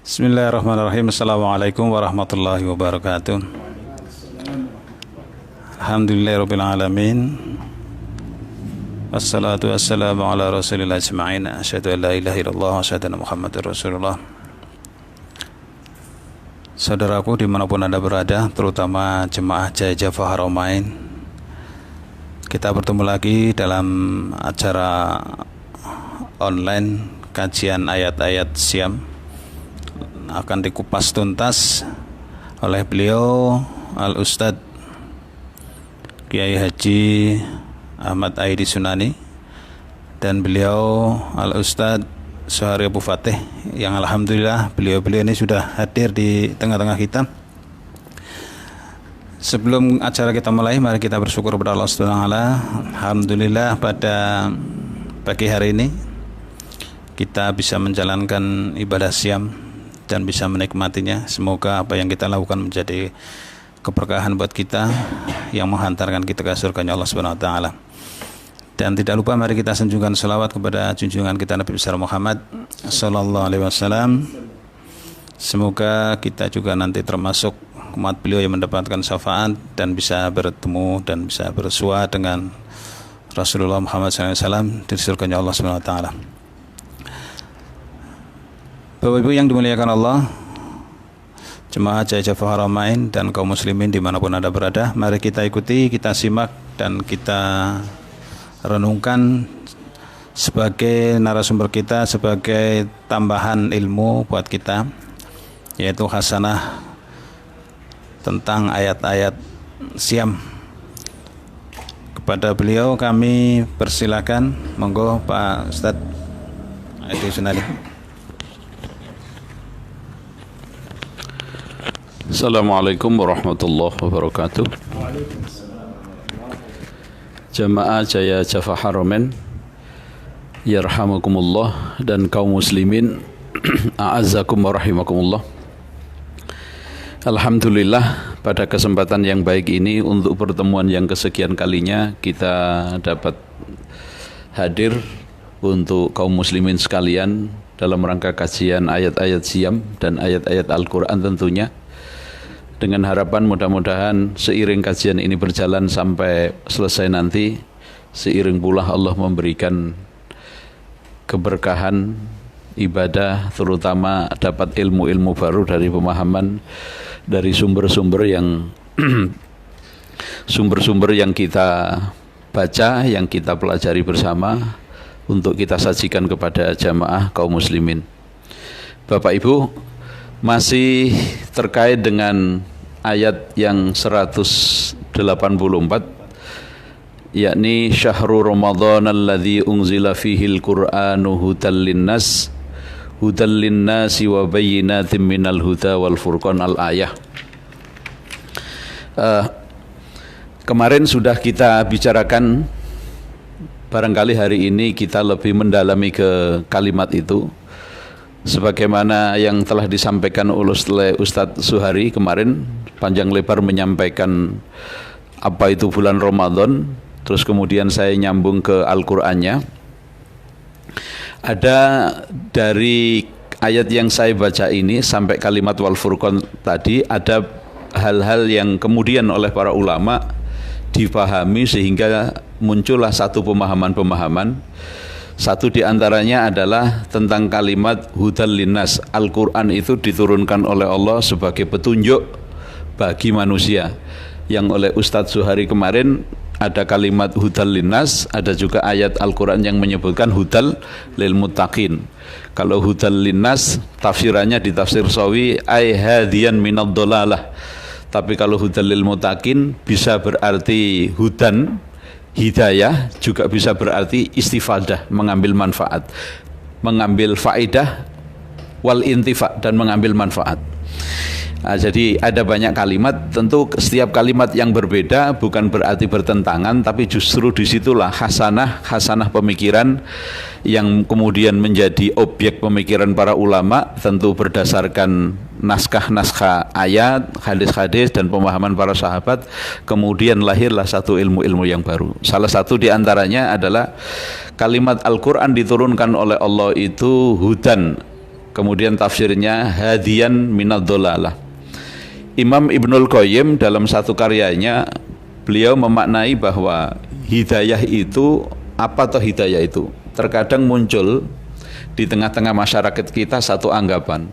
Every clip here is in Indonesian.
Bismillahirrahmanirrahim. Assalamualaikum warahmatullahi wabarakatuh. Alhamdulillahirabbil alamin. Wassalatu wassalamu ala rasulillah ajma'in. Asyhadu an la ilaha illallah wa asyhadu anna Muhammadar Rasulullah. Saudaraku dimanapun Anda berada, terutama jemaah Jaya Jaffa Haramain, kita bertemu lagi dalam acara online kajian ayat-ayat Syam. Akan dikupas tuntas oleh beliau Al-Ustadz Kiai Haji Ahmad Aidi Sunani dan beliau Al-Ustadz Suhari Abu Fatih, yang alhamdulillah beliau-beliau ini sudah hadir di tengah-tengah kita. Sebelum acara kita mulai, mari kita bersyukur kepada Allah Subhanahu wa taala. Alhamdulillah pada pagi hari ini kita bisa menjalankan ibadah Syam dan bisa menikmatinya. Semoga apa yang kita lakukan menjadi keberkahan buat kita yang menghantarkan kita ke surganya Allah Subhanahu wa taala. Dan tidak lupa mari kita sanjungkan selawat kepada junjungan kita Nabi besar Muhammad sallallahu alaihi wasallam. Semoga kita juga nanti termasuk umat beliau yang mendapatkan syafaat dan bisa bertemu dan bisa bersua dengan Rasulullah Muhammad sallallahu alaihi wasallam di surganya Allah Subhanahu wa taala. Bapak Ibu yang dimuliakan Allah, jemaah Jaya Jaffa Haramain dan kaum muslimin dimanapun Anda berada, mari kita ikuti, kita simak dan kita renungkan sebagai narasumber kita, sebagai tambahan ilmu buat kita, yaitu hasanah tentang ayat-ayat Syam. Kepada beliau kami persilakan, monggo Pak Ustadz Aidi Sunani. Assalamualaikum warahmatullahi wabarakatuh. Jamaah Jaya Jaffa Haramain yarhamukumullah dan kaum muslimin a'azzakum wa rahimakumullah. Alhamdulillah, pada kesempatan yang baik ini untuk pertemuan yang kesekian kalinya kita dapat hadir untuk kaum muslimin sekalian dalam rangka kajian ayat-ayat Syam dan ayat-ayat Al-Quran tentunya, dengan harapan mudah-mudahan seiring kajian ini berjalan sampai selesai nanti, seiring pula Allah memberikan keberkahan ibadah, terutama dapat ilmu-ilmu baru dari pemahaman dari sumber-sumber yang kita baca, yang kita pelajari bersama untuk kita sajikan kepada jamaah kaum muslimin. Bapak Ibu, masih terkait dengan ayat yang 184, yakni syahrul Ramadan alladzi unzila fihil Qur'anu hudal linnasi wa bayyinatin minal huda wal furqan al-ayah. Kemarin sudah kita bicarakan, barangkali hari ini kita lebih mendalami ke kalimat itu, sebagaimana yang telah disampaikan oleh Ustadz Suhari kemarin, panjang lebar menyampaikan apa itu bulan Ramadan, terus kemudian saya nyambung ke Al-Qur'annya. Ada dari ayat yang saya baca ini sampai kalimat wal furqan tadi, ada hal-hal yang kemudian oleh para ulama dipahami sehingga muncullah satu pemahaman-pemahaman. Satu di antaranya adalah tentang kalimat hudal linnas. Al-Quran itu diturunkan oleh Allah sebagai petunjuk bagi manusia. Yang oleh Ustadz Suhari kemarin ada kalimat hudal linnas, ada juga ayat Al-Quran yang menyebutkan hudal lil muttaqin. Kalau hudal linnas tafsirannya di tafsir Sawi ay hadiyan minad dolalah. Tapi kalau hudal lil muttaqin bisa berarti hudan, hidayah, juga bisa berarti istifadah, mengambil manfaat, mengambil faedah, wal intifa, dan mengambil manfaat. Nah, jadi ada banyak kalimat, tentu setiap kalimat yang berbeda bukan berarti bertentangan, tapi justru disitulah hasanah pemikiran yang kemudian menjadi objek pemikiran para ulama, tentu berdasarkan naskah-naskah ayat, hadis-hadis dan pemahaman para sahabat. Kemudian lahirlah satu ilmu-ilmu yang baru. Salah satu di antaranya adalah kalimat Al-Quran diturunkan oleh Allah itu hudan, Kemudian tafsirnya hadiyan minad dhalalah. Imam Ibnul Qayyim dalam satu karyanya beliau memaknai bahwa hidayah itu apa toh hidayah itu? Terkadang muncul di tengah-tengah masyarakat kita satu anggapan.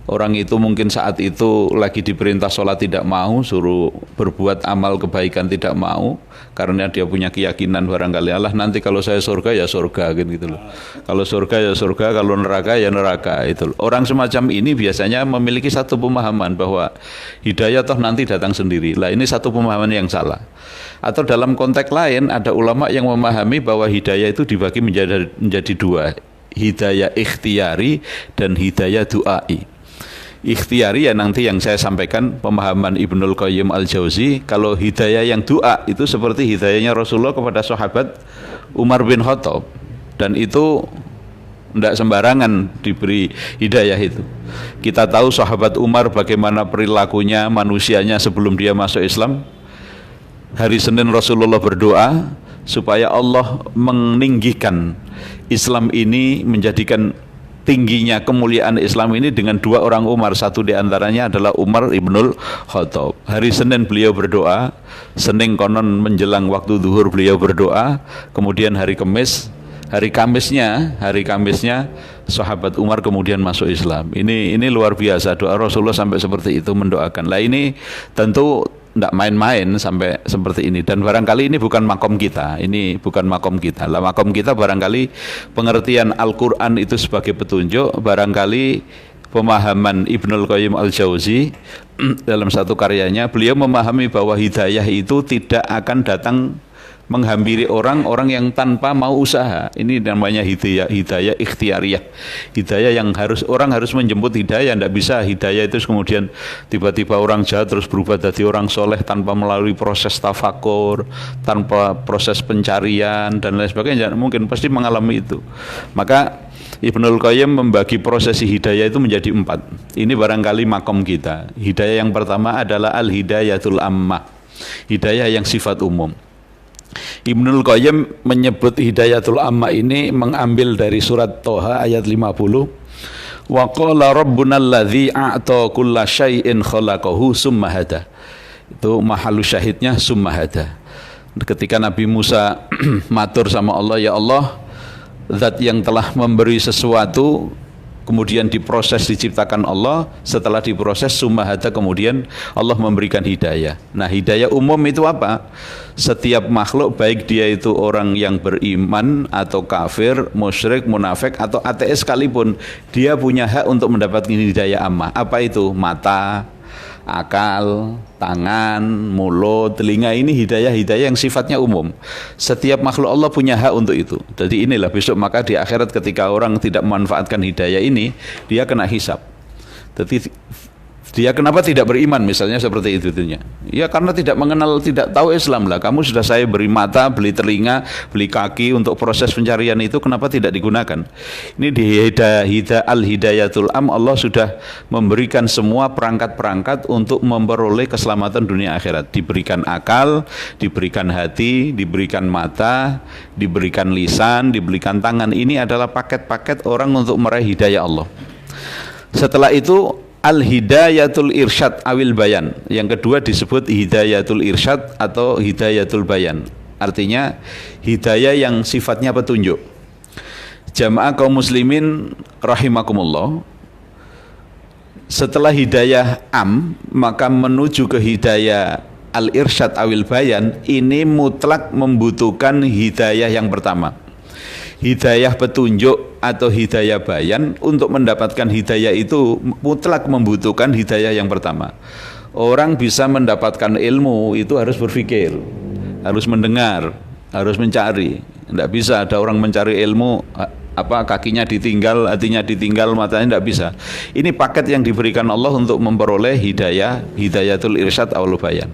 Orang itu mungkin saat itu lagi diperintah sholat tidak mau, suruh berbuat amal kebaikan tidak mau, karena dia punya keyakinan barangkali Allah nanti kalau saya surga ya surga gitu loh. Kalau surga ya surga, kalau neraka ya neraka itu. Orang semacam ini biasanya memiliki satu pemahaman bahwa hidayah toh nanti datang sendiri. Lah ini satu pemahaman yang salah. Atau dalam konteks lain ada ulama yang memahami bahwa hidayah itu dibagi menjadi dua, hidayah ikhtiyari dan hidayah du'ai. Ikhtiari ya nanti yang saya sampaikan pemahaman Ibnul Qayyim al-Jauzi. Kalau hidayah yang doa itu seperti hidayahnya Rasulullah kepada sahabat Umar bin Khattab, dan itu tidak sembarangan diberi hidayah itu. Kita tahu sahabat Umar bagaimana perilakunya, manusianya sebelum dia masuk Islam. Hari Senin Rasulullah berdoa supaya Allah meninggikan Islam ini, menjadikan tingginya kemuliaan Islam ini dengan dua orang Umar. Satu diantaranya adalah Umar ibnul Khattab. Hari Senin beliau berdoa, Senin konon menjelang waktu zuhur beliau berdoa. Kemudian hari Kamisnya sahabat Umar kemudian masuk Islam. Ini luar biasa, doa Rasulullah sampai seperti itu mendoakan. Lah ini tentu tidak main-main sampai seperti ini, dan barangkali ini bukan makom kita, lah makom kita barangkali pengertian Al-Quran itu sebagai petunjuk. Barangkali pemahaman Ibnul Qayyim al-Jauzi dalam satu karyanya beliau memahami bahwa hidayah itu tidak akan datang menghampiri orang yang tanpa mau usaha. Ini namanya hidayah ikhtiariyah. Hidayah yang orang harus menjemput hidayah. Tidak bisa hidayah itu kemudian tiba-tiba orang jahat terus berubah jadi orang soleh tanpa melalui proses tafakur, tanpa proses pencarian dan lain sebagainya. Mungkin pasti mengalami itu. Maka Ibnul Qayyim membagi prosesi hidayah itu menjadi 4. Ini barangkali makom kita. Hidayah yang pertama adalah al-hidayatul ammah, hidayah yang sifat umum. Ibnul Qayyim menyebut hidayatul amma ini mengambil dari surat Toha ayat 50. Wa qala rabbuna alladzi a'ta kulla syai'in khalaqahu summa hada. Itu mahalu syahidnya summa hada. Ketika Nabi Musa matur sama Allah, ya Allah, zat yang telah memberi sesuatu kemudian diproses, diciptakan Allah, setelah diproses summa hada, kemudian Allah memberikan hidayah. Nah, hidayah umum itu apa? Setiap makhluk, baik dia itu orang yang beriman atau kafir, musyrik, munafik atau ateis sekalipun, dia punya hak untuk mendapatkan hidayah ammah. Apa itu? Mata, akal, tangan, mulut, telinga, ini hidayah yang sifatnya umum. Setiap makhluk Allah punya hak untuk itu. Jadi inilah besok maka di akhirat ketika orang tidak memanfaatkan hidayah ini, dia kena hisab. Jadi dia kenapa tidak beriman misalnya seperti itu itunya. Ya karena tidak mengenal, tidak tahu Islam lah. Kamu sudah saya beri mata, beli telinga, beli kaki untuk proses pencarian itu, kenapa tidak digunakan? Ini di al-hidayatul am, Allah sudah memberikan semua perangkat-perangkat untuk memperoleh keselamatan dunia akhirat. Diberikan akal, diberikan hati, diberikan mata, diberikan lisan, diberikan tangan. Ini adalah paket-paket orang untuk meraih hidayah Allah. Setelah itu al-hidayatul irsyad awil bayan. Yang kedua disebut hidayatul irsyad atau hidayatul bayan. Artinya hidayah yang sifatnya petunjuk. Jamaah kaum muslimin rahimakumullah, setelah hidayah am, maka menuju ke hidayah al-irsyad awil bayan, ini mutlak membutuhkan hidayah yang pertama. Hidayah petunjuk atau hidayah bayan. Untuk mendapatkan hidayah itu mutlak membutuhkan hidayah yang pertama. Orang bisa mendapatkan ilmu itu harus berpikir, harus mendengar, harus mencari. Tidak bisa ada orang mencari ilmu kakinya ditinggal, hatinya ditinggal, matanya tidak bisa. Ini paket yang diberikan Allah untuk memperoleh hidayatul irsyad awal bayan.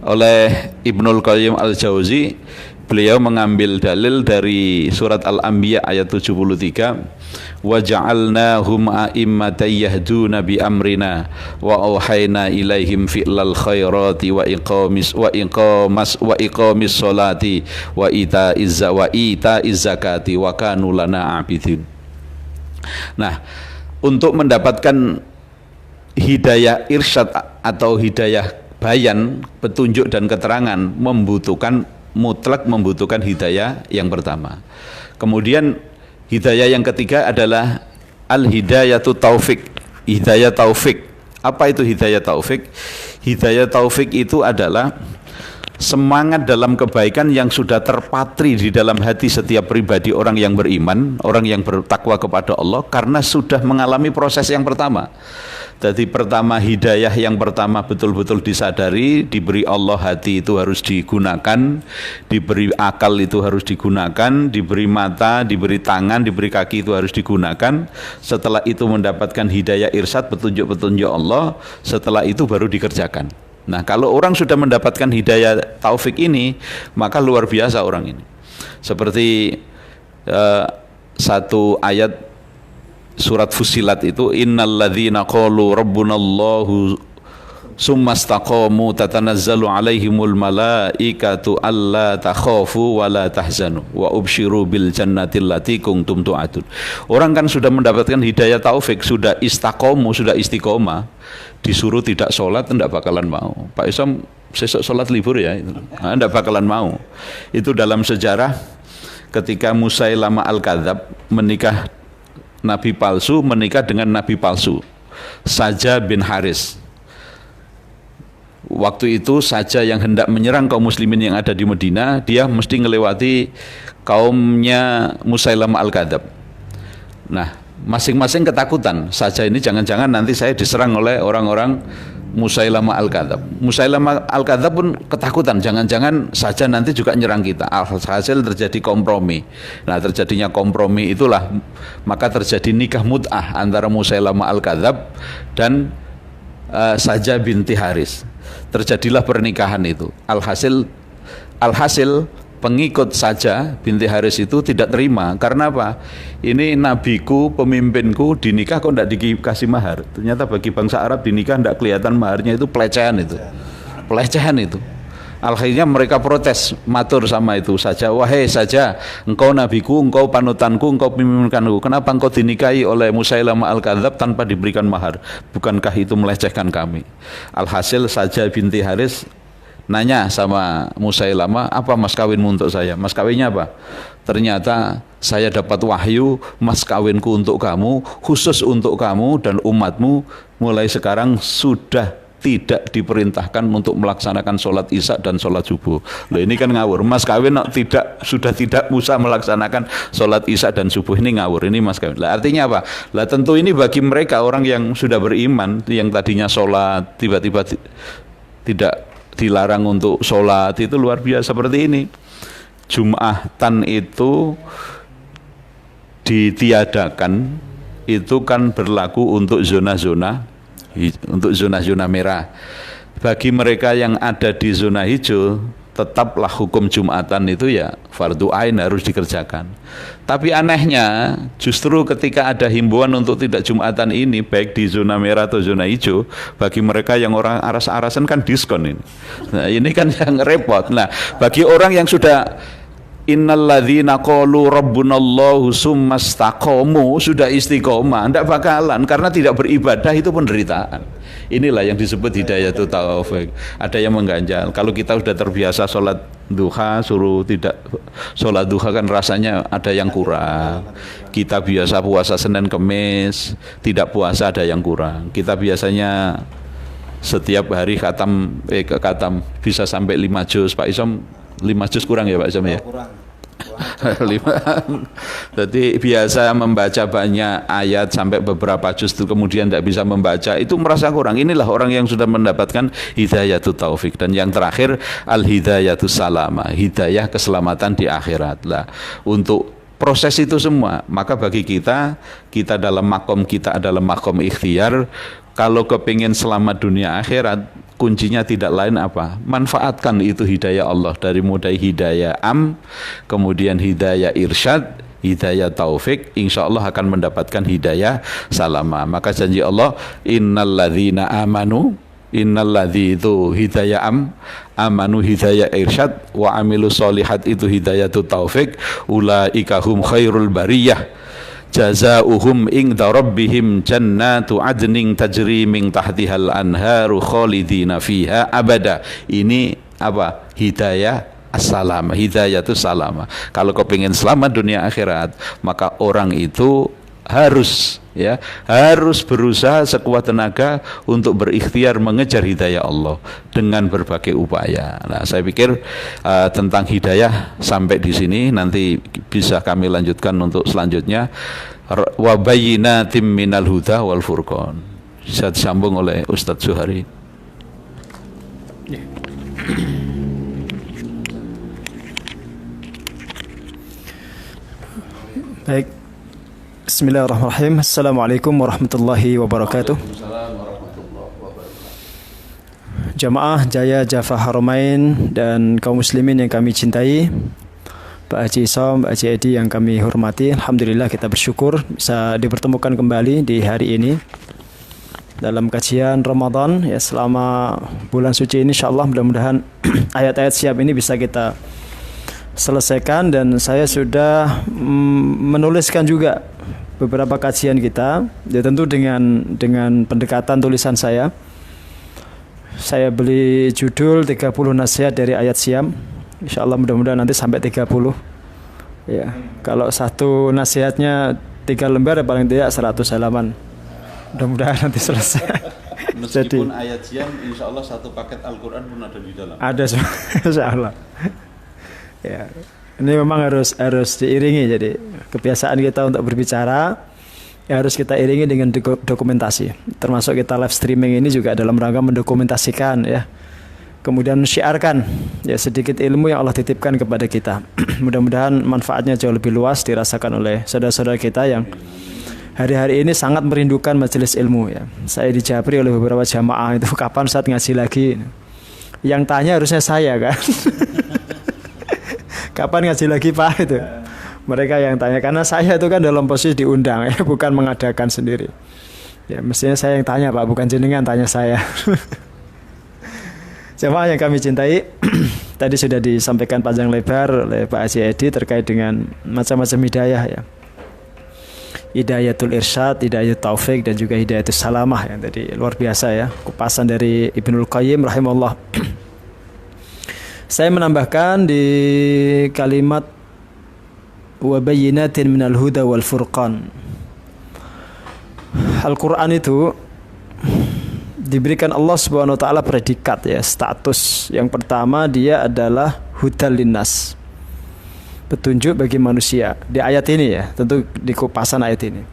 Oleh Ibnul Qayyim al-Jauzi, beliau mengambil dalil dari surat Al-Anbiya ayat 73. Wa ja'alnahum a'immatan yahduna bi amrina wa auhayna ilaihim fi'lal khairati wa iqamis sholati wa ita'iz zakati wa kanu lana 'abidin. Nah, untuk mendapatkan hidayah irsyad atau hidayah bayan, petunjuk dan keterangan mutlak membutuhkan hidayah yang pertama. Kemudian hidayah yang ketiga adalah al-hidayatu taufik, hidayah taufik. Apa itu hidayah taufik? Hidayah taufik itu adalah semangat dalam kebaikan yang sudah terpatri di dalam hati setiap pribadi orang yang beriman, orang yang bertakwa kepada Allah, karena sudah mengalami proses yang pertama. Jadi pertama, hidayah yang pertama betul-betul disadari, diberi Allah hati itu harus digunakan, diberi akal itu harus digunakan, diberi mata, diberi tangan, diberi kaki itu harus digunakan. Setelah itu mendapatkan hidayah irsyad, petunjuk-petunjuk Allah, setelah itu baru dikerjakan. Nah, kalau orang sudah mendapatkan hidayah taufik ini, maka luar biasa orang ini. Seperti satu ayat surat Fussilat itu, innalladzina qalu rabbunallahu summastaqamu tatanazzalu alaihimul malaikatu alla takhafu wa la tahzanu wa ubsyiru bil jannati allati kuntum tu'adun. Orang kan sudah mendapatkan hidayah taufik, sudah istaqomu, sudah istiqomah, disuruh tidak sholat tidak bakalan mau. Pak Isam sesok sholat libur ya, tidak bakalan mau. Itu dalam sejarah ketika Musailamah al-Kadzab menikah Nabi palsu, menikah dengan Nabi palsu, Saja bin Haris. Waktu itu Saja yang hendak menyerang kaum muslimin yang ada di Medina, dia mesti melewati kaumnya Musailamah al-Kadzab. Nah, masing-masing ketakutan. Saja ini jangan-jangan nanti saya diserang oleh orang-orang Musailamah al-Kadzab. Musailamah al-Kadzab pun ketakutan, jangan-jangan Saja nanti juga nyerang kita. Alhasil terjadi kompromi. Nah, terjadinya kompromi itulah maka terjadi nikah mut'ah antara Musailamah al-Kadzab dan Saja binti Haris. Terjadilah pernikahan itu. Alhasil pengikut Saja binti Haris itu tidak terima. Karena apa? Ini nabiku, pemimpinku dinikah kok tidak dikasih mahar. Ternyata bagi bangsa Arab dinikah tidak kelihatan maharnya, itu pelecehan itu. Pelecehan itu. Akhirnya mereka protes, matur sama itu Saja, wahai Saja, engkau nabiku, engkau panutanku, engkau pemimpinkanku, kenapa engkau dinikahi oleh Musailamah al-Kadzab tanpa diberikan mahar? Bukankah itu melecehkan kami? Alhasil Saja binti Haris nanya sama Musailamah, apa mas kawinmu untuk saya? Mas kawinnya apa? Ternyata saya dapat wahyu, mas kawinku untuk kamu, khusus untuk kamu dan umatmu, mulai sekarang sudah tidak diperintahkan untuk melaksanakan sholat isya dan sholat subuh. Loh, ini kan ngawur. Mas kawin sudah tidak usah melaksanakan sholat isya dan subuh, ini ngawur. Ini mas kawin. Lah, artinya apa? Lah, tentu ini bagi mereka orang yang sudah beriman, yang tadinya sholat tiba-tiba tidak dilarang untuk sholat, itu luar biasa. Seperti ini, Jum'atan itu ditiadakan, itu kan berlaku untuk zona-zona merah. Bagi mereka yang ada di zona hijau, tetaplah hukum Jum'atan itu ya fardu ain, harus dikerjakan. Tapi anehnya justru ketika ada himbauan untuk tidak Jum'atan ini, baik di zona merah atau zona hijau, bagi mereka yang orang aras-arasan kan diskon ini. Nah, ini kan yang repot. Nah, bagi orang yang sudah innalladzina qalu rabbunallahu summastaqamu, sudah istiqomah, tidak bakalan, karena tidak beribadah itu penderitaan. Inilah yang disebut hidayatut taufik. Ada yang mengganjal. Kalau kita sudah terbiasa sholat duha, suruh tidak sholat duha kan rasanya ada yang kurang. Kita biasa puasa Senin Kemis, tidak puasa ada yang kurang. Kita biasanya setiap hari khatam bisa sampai 5 juz. Pak Isom 5 juz kurang ya Pak Isom ya? Kurang. Jadi biasa membaca banyak ayat sampai beberapa juz itu kemudian tidak bisa membaca, itu merasa kurang. Inilah orang yang sudah mendapatkan hidayatut taufik. Dan yang terakhir al-hidayatus salamah, hidayah keselamatan di akhirat. Lah, untuk proses itu semua, maka bagi kita dalam makom kita adalah makom ikhtiar. Kalau kepingin selamat dunia akhirat, kuncinya tidak lain apa? Manfaatkan itu hidayah Allah, dari mulai hidayah kemudian hidayah irsyad, hidayah taufik, insya Allah akan mendapatkan hidayah salamah. Maka janji Allah, innalladzina amanu, innalladzi itu hidayah amanu hidayah irsyad, wa amilu sholihat itu hidayatut taufik, ulaika hum khairul bariyah. jazaohum inda rabbihim jannatu adnin tajri min tahtihal anharu khalidina fiha abada. Ini apa? Hidayah as-salamah. Hidayah itu salamah. Kalau kau pengen selamat dunia akhirat, maka orang itu harus berusaha sekuat tenaga untuk berikhtiar mengejar hidayah Allah dengan berbagai upaya. Nah, saya pikir tentang hidayah sampai di sini, nanti bisa kami lanjutkan untuk selanjutnya. Wa bayyinatim minal huda wal furqan. Bisa disambung oleh Ustadz Zuhari. Baik. Bismillahirrahmanirrahim. Assalamualaikum warahmatullahi wabarakatuh. Jamaah Jaya Jaffa Haramain dan kaum muslimin yang kami cintai, Pak Haji Isom, Pak Haji Edi yang kami hormati. Alhamdulillah kita bersyukur bisa dipertemukan kembali di hari ini dalam kajian Ramadan ya, selama bulan suci ini. Insyaallah mudah-mudahan ayat-ayat siap ini bisa kita selesaikan, dan saya sudah menuliskan juga beberapa kajian kita ya, tentu dengan pendekatan tulisan saya. Saya beli judul 30 nasihat dari ayat siam. Insyaallah mudah-mudahan nanti sampai 30 ya. Kalau satu nasihatnya 3 lembar ya paling tidak 100 halaman. Mudah-mudahan nanti selesai. Meskipun ayat siam, insyaallah satu paket Al-Quran pun ada di dalam. Ada insyaallah. Ya, ini memang harus diiringi. Jadi kebiasaan kita untuk berbicara ya harus kita iringi dengan dokumentasi. Termasuk kita live streaming ini juga dalam rangka mendokumentasikan ya. Kemudian syiarkan ya sedikit ilmu yang Allah titipkan kepada kita. Mudah-mudahan manfaatnya jauh lebih luas dirasakan oleh saudara-saudara kita yang hari-hari ini sangat merindukan majelis ilmu ya. Saya dijabri oleh beberapa jamaah itu, kapan saat ngaji lagi? Yang tanya harusnya saya kan. Kapan ngaji lagi Pak itu? Mereka yang tanya, karena saya itu kan dalam posisi diundang ya, bukan mengadakan sendiri. Ya mestinya saya yang tanya Pak, bukan jenengan tanya saya. Jemaah yang kami cintai, tadi sudah disampaikan panjang lebar oleh Pak Haji Edi terkait dengan macam-macam hidayah ya. Hidayatul irsyad, hidayat taufik, dan juga hidayatul salamah yang tadi luar biasa ya. Kupasan dari Ibnul Qayyim rahimahullah. Saya menambahkan di kalimat wa bayyinatin minal huda wal furqan. Al-Quran itu diberikan Allah Subhanahu wa taala predikat ya, status. Yang pertama dia adalah hudal linnas, petunjuk bagi manusia. Di ayat ini ya, tentu di kupasan ayat ini.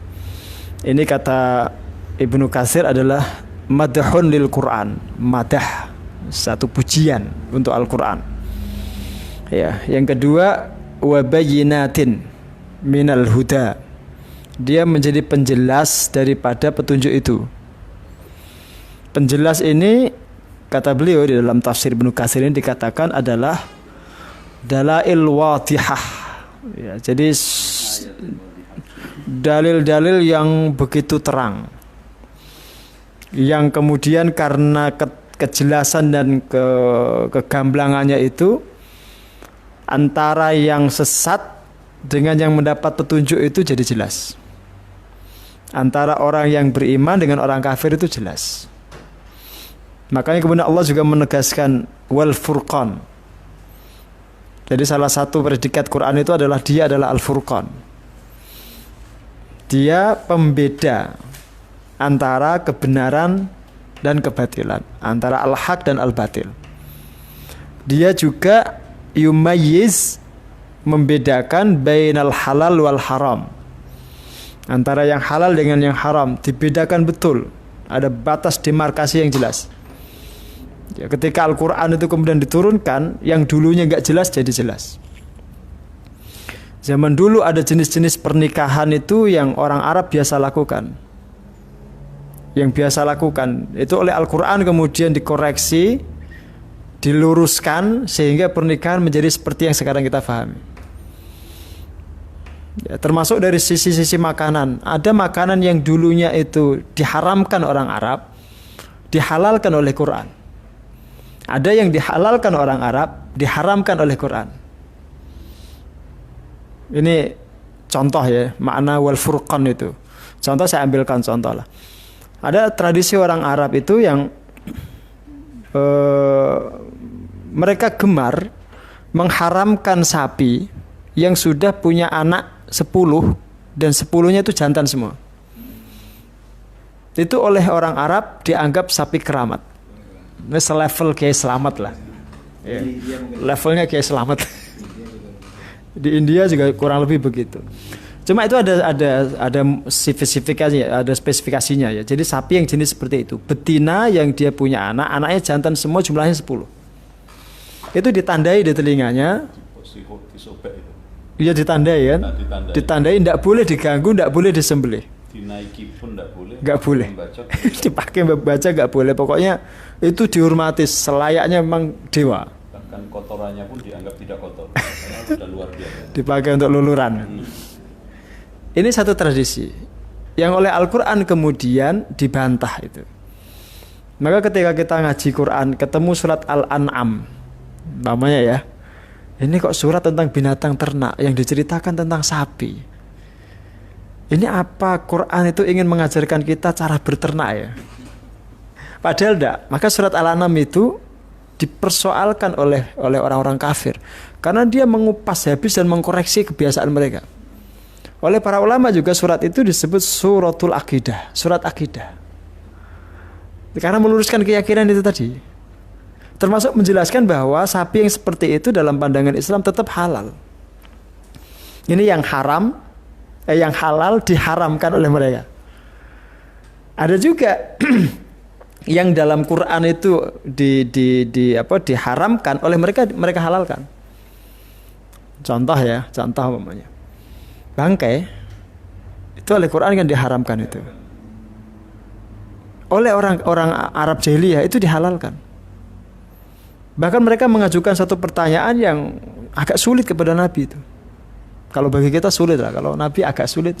Ini kata Ibnu Katsir adalah madhun lil Quran, madah, satu pujian untuk Al-Quran. Ya, yang kedua wa bayyinatin minal huda. Dia menjadi penjelas daripada petunjuk itu. Penjelas ini kata beliau di dalam tafsir Ibnu Katsir ini dikatakan adalah dalail wadihah. Ya, jadi dalil-dalil yang begitu terang, yang kemudian karena kejelasan dan kegamblangannya itu, antara yang sesat dengan yang mendapat petunjuk itu jadi jelas. Antara orang yang beriman dengan orang kafir itu jelas. Makanya kemudian Allah juga menegaskan wal furqan. Jadi salah satu predikat Quran itu adalah dia adalah al-furqan. Dia pembeda antara kebenaran dan kebatilan, antara al-haq dan al-batil. Dia juga yumayyiz, membedakan bainal halal wal haram, antara yang halal dengan yang haram dibedakan betul, ada batas demarkasi yang jelas. Ya, ketika Al-Quran itu kemudian diturunkan, yang dulunya nggak jelas jadi jelas. Zaman dulu ada jenis-jenis pernikahan itu yang orang Arab biasa lakukan. Yang biasa lakukan itu oleh Al-Quran kemudian dikoreksi, diluruskan sehingga pernikahan menjadi seperti yang sekarang kita pahami. Ya, termasuk dari sisi-sisi makanan. Ada makanan yang dulunya itu diharamkan orang Arab, dihalalkan oleh Quran. Ada yang dihalalkan orang Arab, diharamkan oleh Quran. Ini contoh ya, makna wal furqan itu. Contoh saya ambilkan contoh lah. Ada tradisi orang Arab itu yang mereka gemar mengharamkan sapi yang sudah punya anak 10 dan 10-nya itu jantan semua. Itu oleh orang Arab dianggap sapi keramat. Ini selevel kayak selamat lah. Ya. Levelnya kayak selamat. Di India juga kurang lebih begitu. Cuma itu ada spesifikasinya, ada spesifikasinya ya. Jadi sapi yang jenis seperti itu, betina yang dia punya anak, anaknya jantan semua jumlahnya 10. Itu ditandai di telinganya. Iya ditandai kan? Ditandai tidak boleh diganggu, tidak boleh disembelih. Dinaiki pun tidak boleh. Nggak boleh. Dipakai baca nggak boleh. Pokoknya itu dihormati selayaknya memang dewa. Bahkan kotorannya pun dianggap tidak kotor. Karena sudah luar biasa. Dipakai untuk luluran. Ini satu tradisi yang oleh Al-Quran kemudian dibantah itu. Maka ketika kita ngaji Quran ketemu surat Al-An'am namanya ya, ini kok surat tentang binatang ternak yang diceritakan tentang sapi. Ini apa Quran itu ingin mengajarkan kita cara berternak ya? Padahal enggak. Maka surat Al-An'am itu dipersoalkan oleh orang-orang kafir karena dia mengupas habis dan mengkoreksi kebiasaan mereka. Oleh para ulama juga surat itu disebut suratul akidah, surat akidah. Karena meluruskan keyakinan itu tadi. Termasuk menjelaskan bahwa sapi yang seperti itu dalam pandangan Islam tetap halal. Ini yang haram, yang halal diharamkan oleh mereka. Ada juga yang dalam Quran itu diharamkan oleh mereka halalkan. Contoh ya, contoh umpamanya. Bangkai itu oleh Quran kan diharamkan itu. Oleh orang Arab jahiliyah itu dihalalkan. Bahkan mereka mengajukan satu pertanyaan yang agak sulit kepada Nabi itu. Kalau bagi kita sulit lah, kalau Nabi agak sulit.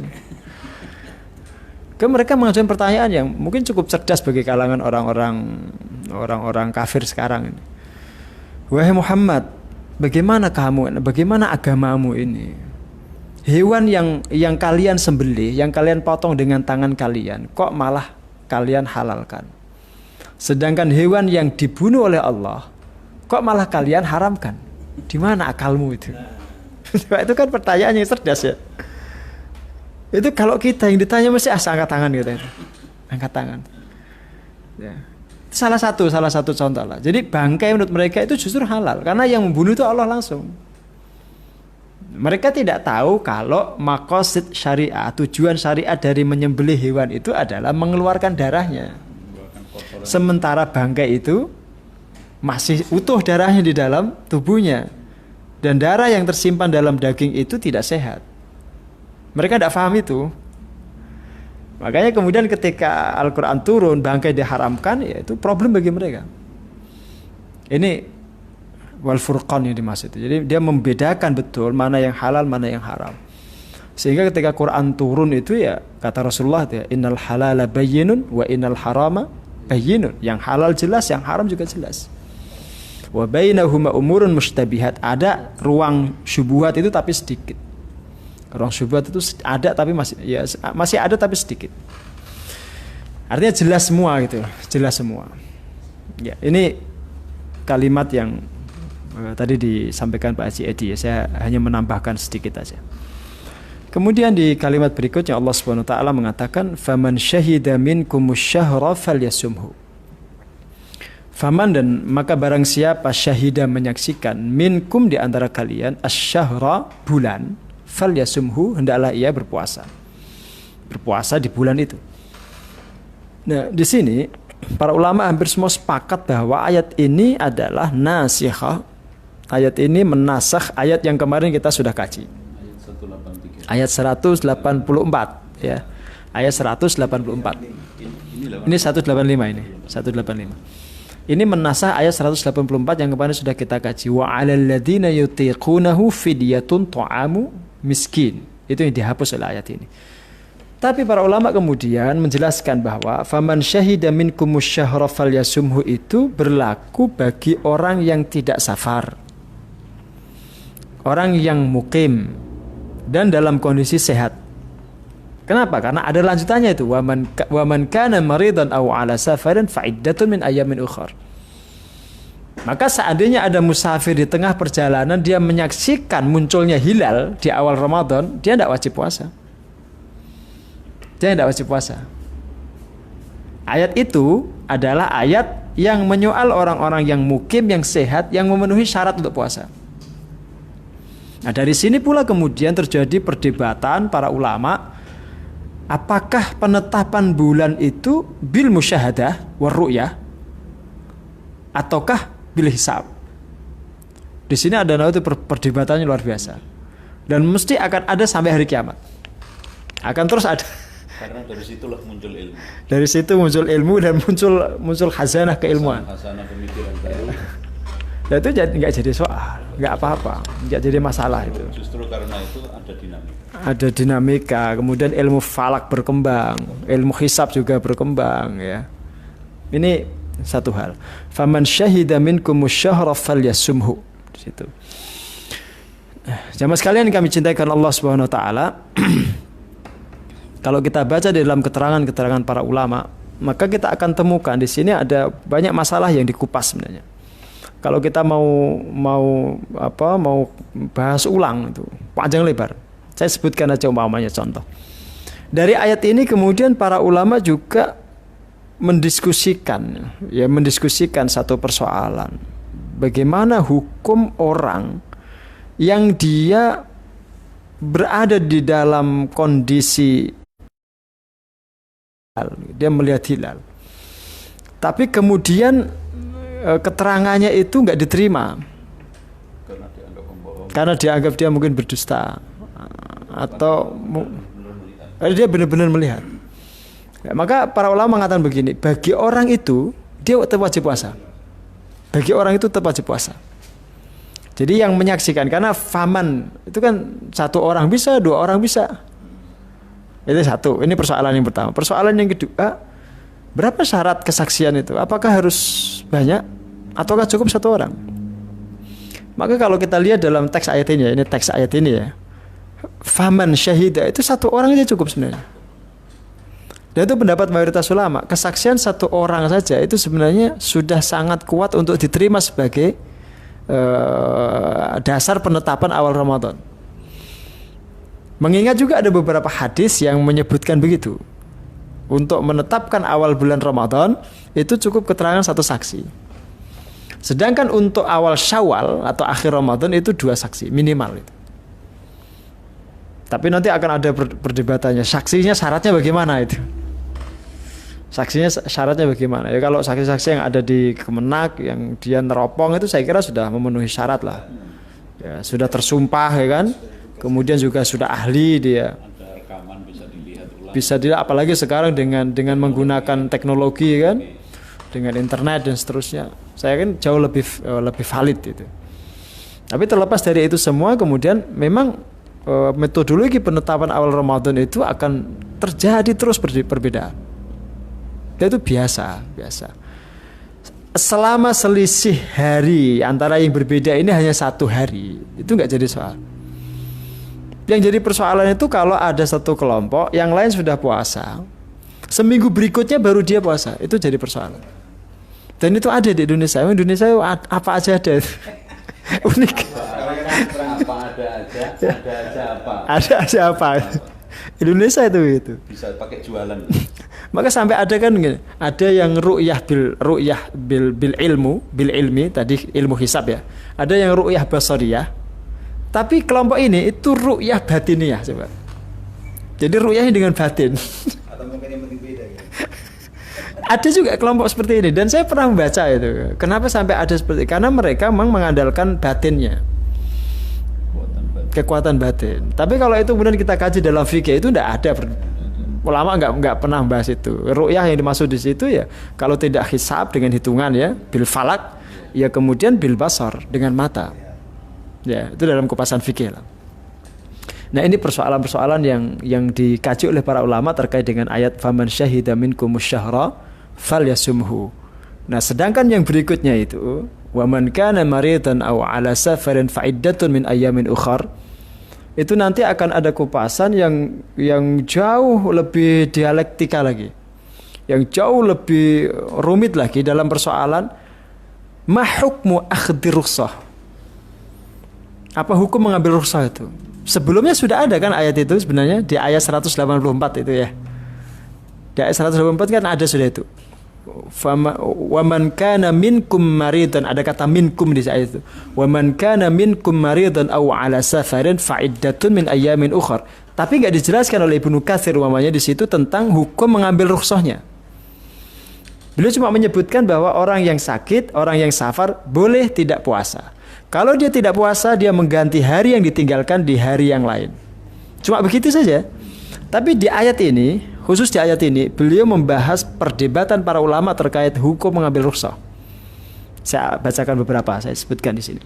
Mereka mengajukan pertanyaan yang mungkin cukup cerdas bagi kalangan orang-orang kafir sekarang ini. Wahai Muhammad, bagaimana kamu, bagaimana agamamu ini? Hewan yang kalian sembelih, yang kalian potong dengan tangan kalian, kok malah kalian halalkan? Sedangkan hewan yang dibunuh oleh Allah, kok malah kalian haramkan? Di mana akalmu itu? Itu kan pertanyaan yang cerdas ya. Itu kalau kita yang ditanya mesti angkat tangan gitu. Angkat tangan. Ya. Salah satu contoh lah. Jadi bangkai menurut mereka itu justru halal karena yang membunuh itu Allah langsung. Mereka tidak tahu kalau maqasid syariah, tujuan syariat dari menyembelih hewan itu adalah mengeluarkan darahnya. Sementara bangkai itu masih utuh darahnya di dalam tubuhnya. Dan darah yang tersimpan dalam daging itu tidak sehat. Mereka tidak paham itu. Makanya kemudian ketika Al-Quran turun, bangkai diharamkan, ya itu problem bagi mereka. Ini wal furqan yang dimaksud. Jadi dia membedakan betul mana yang halal, mana yang haram. Sehingga ketika Quran turun itu ya kata Rasulullah ya, innal halala bayyinun wa innal harama bayyinun. Yang halal jelas, yang haram juga jelas. Wa bainahuma umurun mustabihat. Ada ruang syubhat itu tapi sedikit. Ruang syubhat itu ada tapi masih ada tapi sedikit. Artinya jelas semua gitu, jelas semua. Ya, ini kalimat yang tadi disampaikan Pak Haji Edi ya, saya hanya menambahkan sedikit aja. Kemudian di kalimat berikutnya Allah Subhanahu wa taala mengatakan faman syahida minkumus syahra falyasumhu. Faman dan maka barang siapa syahida menyaksikan minkum di antara kalian asyahra bulan falyasumhu hendaklah ia berpuasa. Berpuasa di bulan itu. Nah, di sini para ulama hampir semua sepakat bahwa ayat ini adalah nasikhah. Ayat ini menasakh ayat yang kemarin kita sudah kaji. Ayat 184 ya. Ayat 184. Ini 185 ini. 185. Ini menasakh ayat 184 yang kemarin sudah kita kaji. Wa 'alal ladzina yutiqunahu fidyatun ta'amu miskin. Itu yang dihapus oleh ayat ini. Tapi para ulama kemudian menjelaskan bahwa faman syahida minkumus syahra falyasumhu itu berlaku bagi orang yang tidak safar. Orang yang mukim dan dalam kondisi sehat. Kenapa? Karena ada lanjutannya itu, waman kana maridan aw ala safarin fa iddatun min ayyamin ukhar. Maka seandainya ada musafir di tengah perjalanan, dia menyaksikan munculnya hilal di awal Ramadan, dia tidak wajib puasa. Dia tidak wajib puasa. Ayat itu adalah ayat yang menyoal orang-orang yang mukim, yang sehat, yang memenuhi syarat untuk puasa. Nah, dari sini pula kemudian terjadi perdebatan para ulama, apakah penetapan bulan itu bil musyahadah war ru'yah ataukah bil hisab? Di sini ada itu perdebatannya luar biasa. Dan mesti akan ada sampai hari kiamat. Akan terus ada. Karena dari situlah muncul ilmu. Dari situ muncul ilmu dan muncul khazanah keilmuan. Khazanah pemikiran baru. Dan itu nggak jadi soal, nggak apa-apa, nggak jadi masalah itu. Justru karena itu ada dinamika. Ada dinamika, kemudian ilmu falak berkembang, ilmu hisab juga berkembang, ya. Ini satu hal. Faman syahida minkumus syahra falyasumhu. Di situ. Jamaah sekalian yang kami cintai karena Allah Subhanahu wa taala, kalau kita baca di dalam keterangan-keterangan para ulama, maka kita akan temukan di sini ada banyak masalah yang dikupas sebenarnya. Kalau kita mau bahas ulang itu panjang lebar. Saya sebutkan aja umpamanya contoh. Dari ayat ini kemudian para ulama juga mendiskusikan satu persoalan. Bagaimana hukum orang yang dia berada di dalam kondisi dia melihat hilal, tapi kemudian keterangannya itu nggak diterima karena dianggap dia mungkin berdusta atau dia benar-benar melihat. Ya, maka para ulama mengatakan begini, bagi orang itu dia tetap wajib puasa. Bagi orang itu tetap wajib puasa. Jadi yang menyaksikan, karena faman itu kan satu orang bisa, dua orang bisa. Itu satu. Ini persoalan yang pertama. Persoalan yang kedua, berapa syarat kesaksian itu? Apakah harus banyak ataukah cukup satu orang? Maka kalau kita lihat dalam teks ayat ini ya, ini teks ayat ini ya. Faman syahida itu satu orang aja cukup sebenarnya. Dan itu pendapat mayoritas ulama. Kesaksian satu orang saja itu sebenarnya sudah sangat kuat untuk diterima sebagai dasar penetapan awal Ramadan. Mengingat juga ada beberapa hadis yang menyebutkan begitu. Untuk menetapkan awal bulan Ramadan itu cukup keterangan satu saksi. Sedangkan untuk awal Syawal atau akhir Ramadan itu dua saksi minimal itu. Tapi nanti akan ada perdebatannya. Saksinya syaratnya bagaimana itu? Saksinya syaratnya bagaimana? Ya kalau saksi-saksi yang ada di Kemenak yang dia neropong itu saya kira sudah memenuhi syarat lah. Ya, sudah tersumpah ya kan? Kemudian juga sudah ahli dia. Ada rekaman bisa dilihat ulang. Bisa dilihat apalagi sekarang dengan menggunakan teknologi kan? Dengan internet dan seterusnya. Saya kan jauh lebih valid itu. Tapi terlepas dari itu semua kemudian memang metodologi penetapan awal Ramadan itu akan terjadi terus perbedaan. Itu biasa. Selama selisih hari antara yang berbeda ini hanya satu hari, itu nggak jadi soal. Yang jadi persoalan itu kalau ada satu kelompok yang lain sudah puasa, seminggu berikutnya baru dia puasa, itu jadi persoalan. Dan itu ada di Indonesia. Indonesia apa aja ada. Unik. Ada aja apa. Indonesia itu. Bisa pakai jualan. Maka sampai ada kan gini, ada yang ru'yah bil ilmi tadi ilmu hisab ya. Ada yang ru'yah basariyah. Tapi kelompok ini itu ru'yah batiniyah coba. Jadi ru'yahnya dengan batin. Atau mungkin yang beda ya. Ada juga kelompok seperti ini dan saya pernah membaca itu. Kenapa sampai ada seperti itu? Karena mereka memang mengandalkan batinnya. Kekuatan batin. Tapi kalau itu kemudian kita kaji dalam fikih itu tidak ada. Ulama nggak pernah bahas itu. Ru'yah yang dimaksud di situ ya kalau tidak hisab dengan hitungan ya bil falak ya kemudian bil basar dengan mata. Ya, itu dalam kupasan fikih lah. Nah, ini persoalan-persoalan yang dikaji oleh para ulama terkait dengan ayat faman syahida minkumus syahra falyasumhu. Nah, sedangkan yang berikutnya itu wa man kana maridan aw ala safarin fa iddatun min ayyamin ukhar. itu nanti akan ada kupasan yang jauh lebih dialektika lagi, yang jauh lebih rumit lagi dalam persoalan ma hukmu akhdhi rukhsah. Apa hukum mengambil rukhsah itu? Sebelumnya sudah ada kan ayat itu sebenarnya di ayat 184 itu ya. Di ayat 184 kan ada sudah itu. Wa man kana minkum maridan, ada kata minkum di ayat itu. Wa man kana minkum maridan aw ala safarin fa iddatun min ayyamin ukhra. Tapi enggak dijelaskan oleh Ibnu Katsir umpamanya di situ tentang hukum mengambil rukhsahnya. Beliau cuma menyebutkan bahwa orang yang sakit, orang yang safar boleh tidak puasa. Kalau dia tidak puasa, dia mengganti hari yang ditinggalkan di hari yang lain. Cuma begitu saja. Tapi di ayat ini, khusus di ayat ini, beliau membahas perdebatan para ulama terkait hukum mengambil rukhsah. Saya bacakan beberapa, saya sebutkan di sini.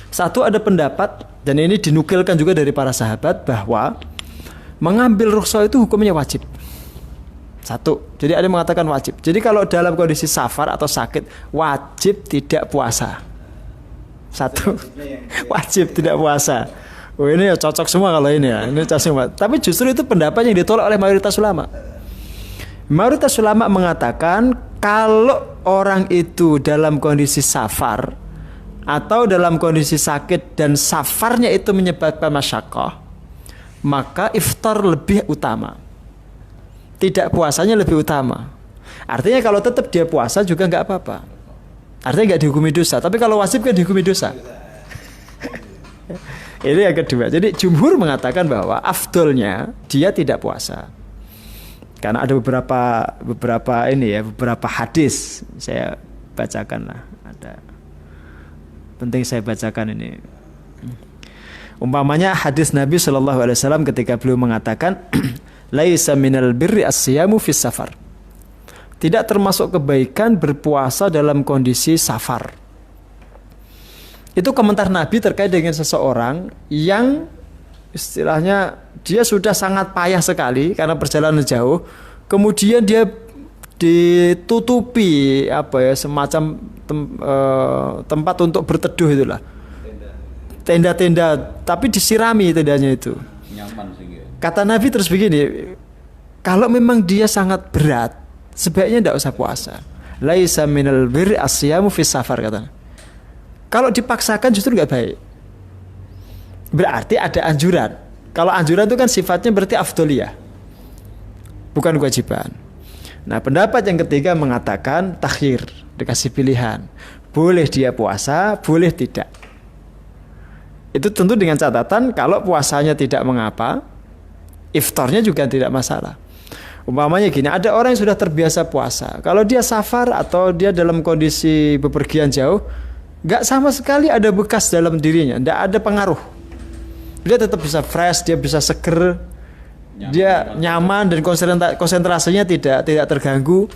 Satu, ada pendapat, dan ini dinukilkan juga dari para sahabat, bahwa mengambil rukhsah itu hukumnya wajib. Satu, jadi ada yang mengatakan wajib. Jadi kalau dalam kondisi safar atau sakit, wajib tidak puasa. Satu, wajib tidak puasa. Oh, ini ya cocok semua kalau ini ya. Ini cocok semua. Tapi justru itu pendapat yang ditolak oleh mayoritas ulama. Mayoritas ulama mengatakan kalau orang itu dalam kondisi safar atau dalam kondisi sakit dan safarnya itu menyebabkan masyaqqah, maka iftar lebih utama. Tidak puasanya lebih utama. Artinya kalau tetap dia puasa juga nggak apa-apa. Artinya nggak dihukumi dosa. Tapi kalau wajib kan dihukumi dosa. Ini yang kedua. Jadi jumhur mengatakan bahwa afdolnya dia tidak puasa. Karena ada beberapa ini ya, beberapa hadis saya bacakan lah. Ada penting saya bacakan ini. Umpamanya hadis Nabi SAW ketika beliau mengatakan, laisa minal birri as-siyamu fis safar. Tidak termasuk kebaikan berpuasa dalam kondisi safar. Itu komentar Nabi terkait dengan seseorang yang istilahnya dia sudah sangat payah sekali karena perjalanan jauh, kemudian dia ditutupi semacam tempat untuk berteduh itulah, tenda-tenda, tapi disirami tendanya itu. Nyaman sih. Kata Nabi terus begini, kalau memang dia sangat berat, sebaiknya tidak usah puasa. Laisa minal birri as-siyamu fis safar, katanya. Kalau dipaksakan justru nggak baik. Berarti ada anjuran. Kalau anjuran itu kan sifatnya berarti afdoliyah, bukan kewajiban. Nah, pendapat yang ketiga mengatakan takhir, dikasih pilihan. Boleh dia puasa, boleh tidak. Itu tentu dengan catatan kalau puasanya tidak mengapa, iftarnya juga tidak masalah. Umpamanya gini, ada orang yang sudah terbiasa puasa. Kalau dia safar atau dia dalam kondisi bepergian jauh, gak sama sekali ada bekas dalam dirinya, tidak ada pengaruh. Dia tetap bisa fresh, dia bisa seger, dia nyaman dan konsentrasinya tidak terganggu.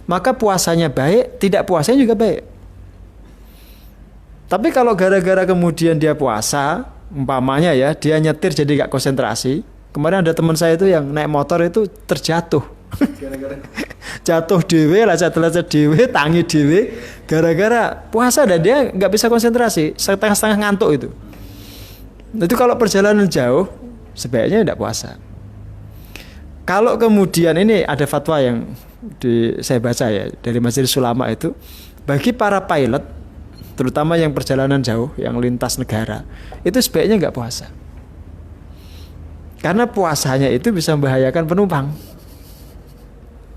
Maka puasanya baik, tidak puasanya juga baik. Tapi kalau gara-gara kemudian dia puasa, umpamanya ya, dia nyetir jadi gak konsentrasi. Kemarin ada teman saya itu yang naik motor itu terjatuh. Jatuh dewe, lecet-lecet dewe, tangi dewe, gara-gara puasa dan dia nggak bisa konsentrasi, setengah-setengah ngantuk itu. Itu kalau perjalanan jauh sebaiknya tidak puasa. Kalau kemudian ini ada fatwa yang saya baca ya dari Majelis Ulama itu, bagi para pilot terutama yang perjalanan jauh, yang lintas negara, itu sebaiknya nggak puasa. Karena puasanya itu bisa membahayakan penumpang.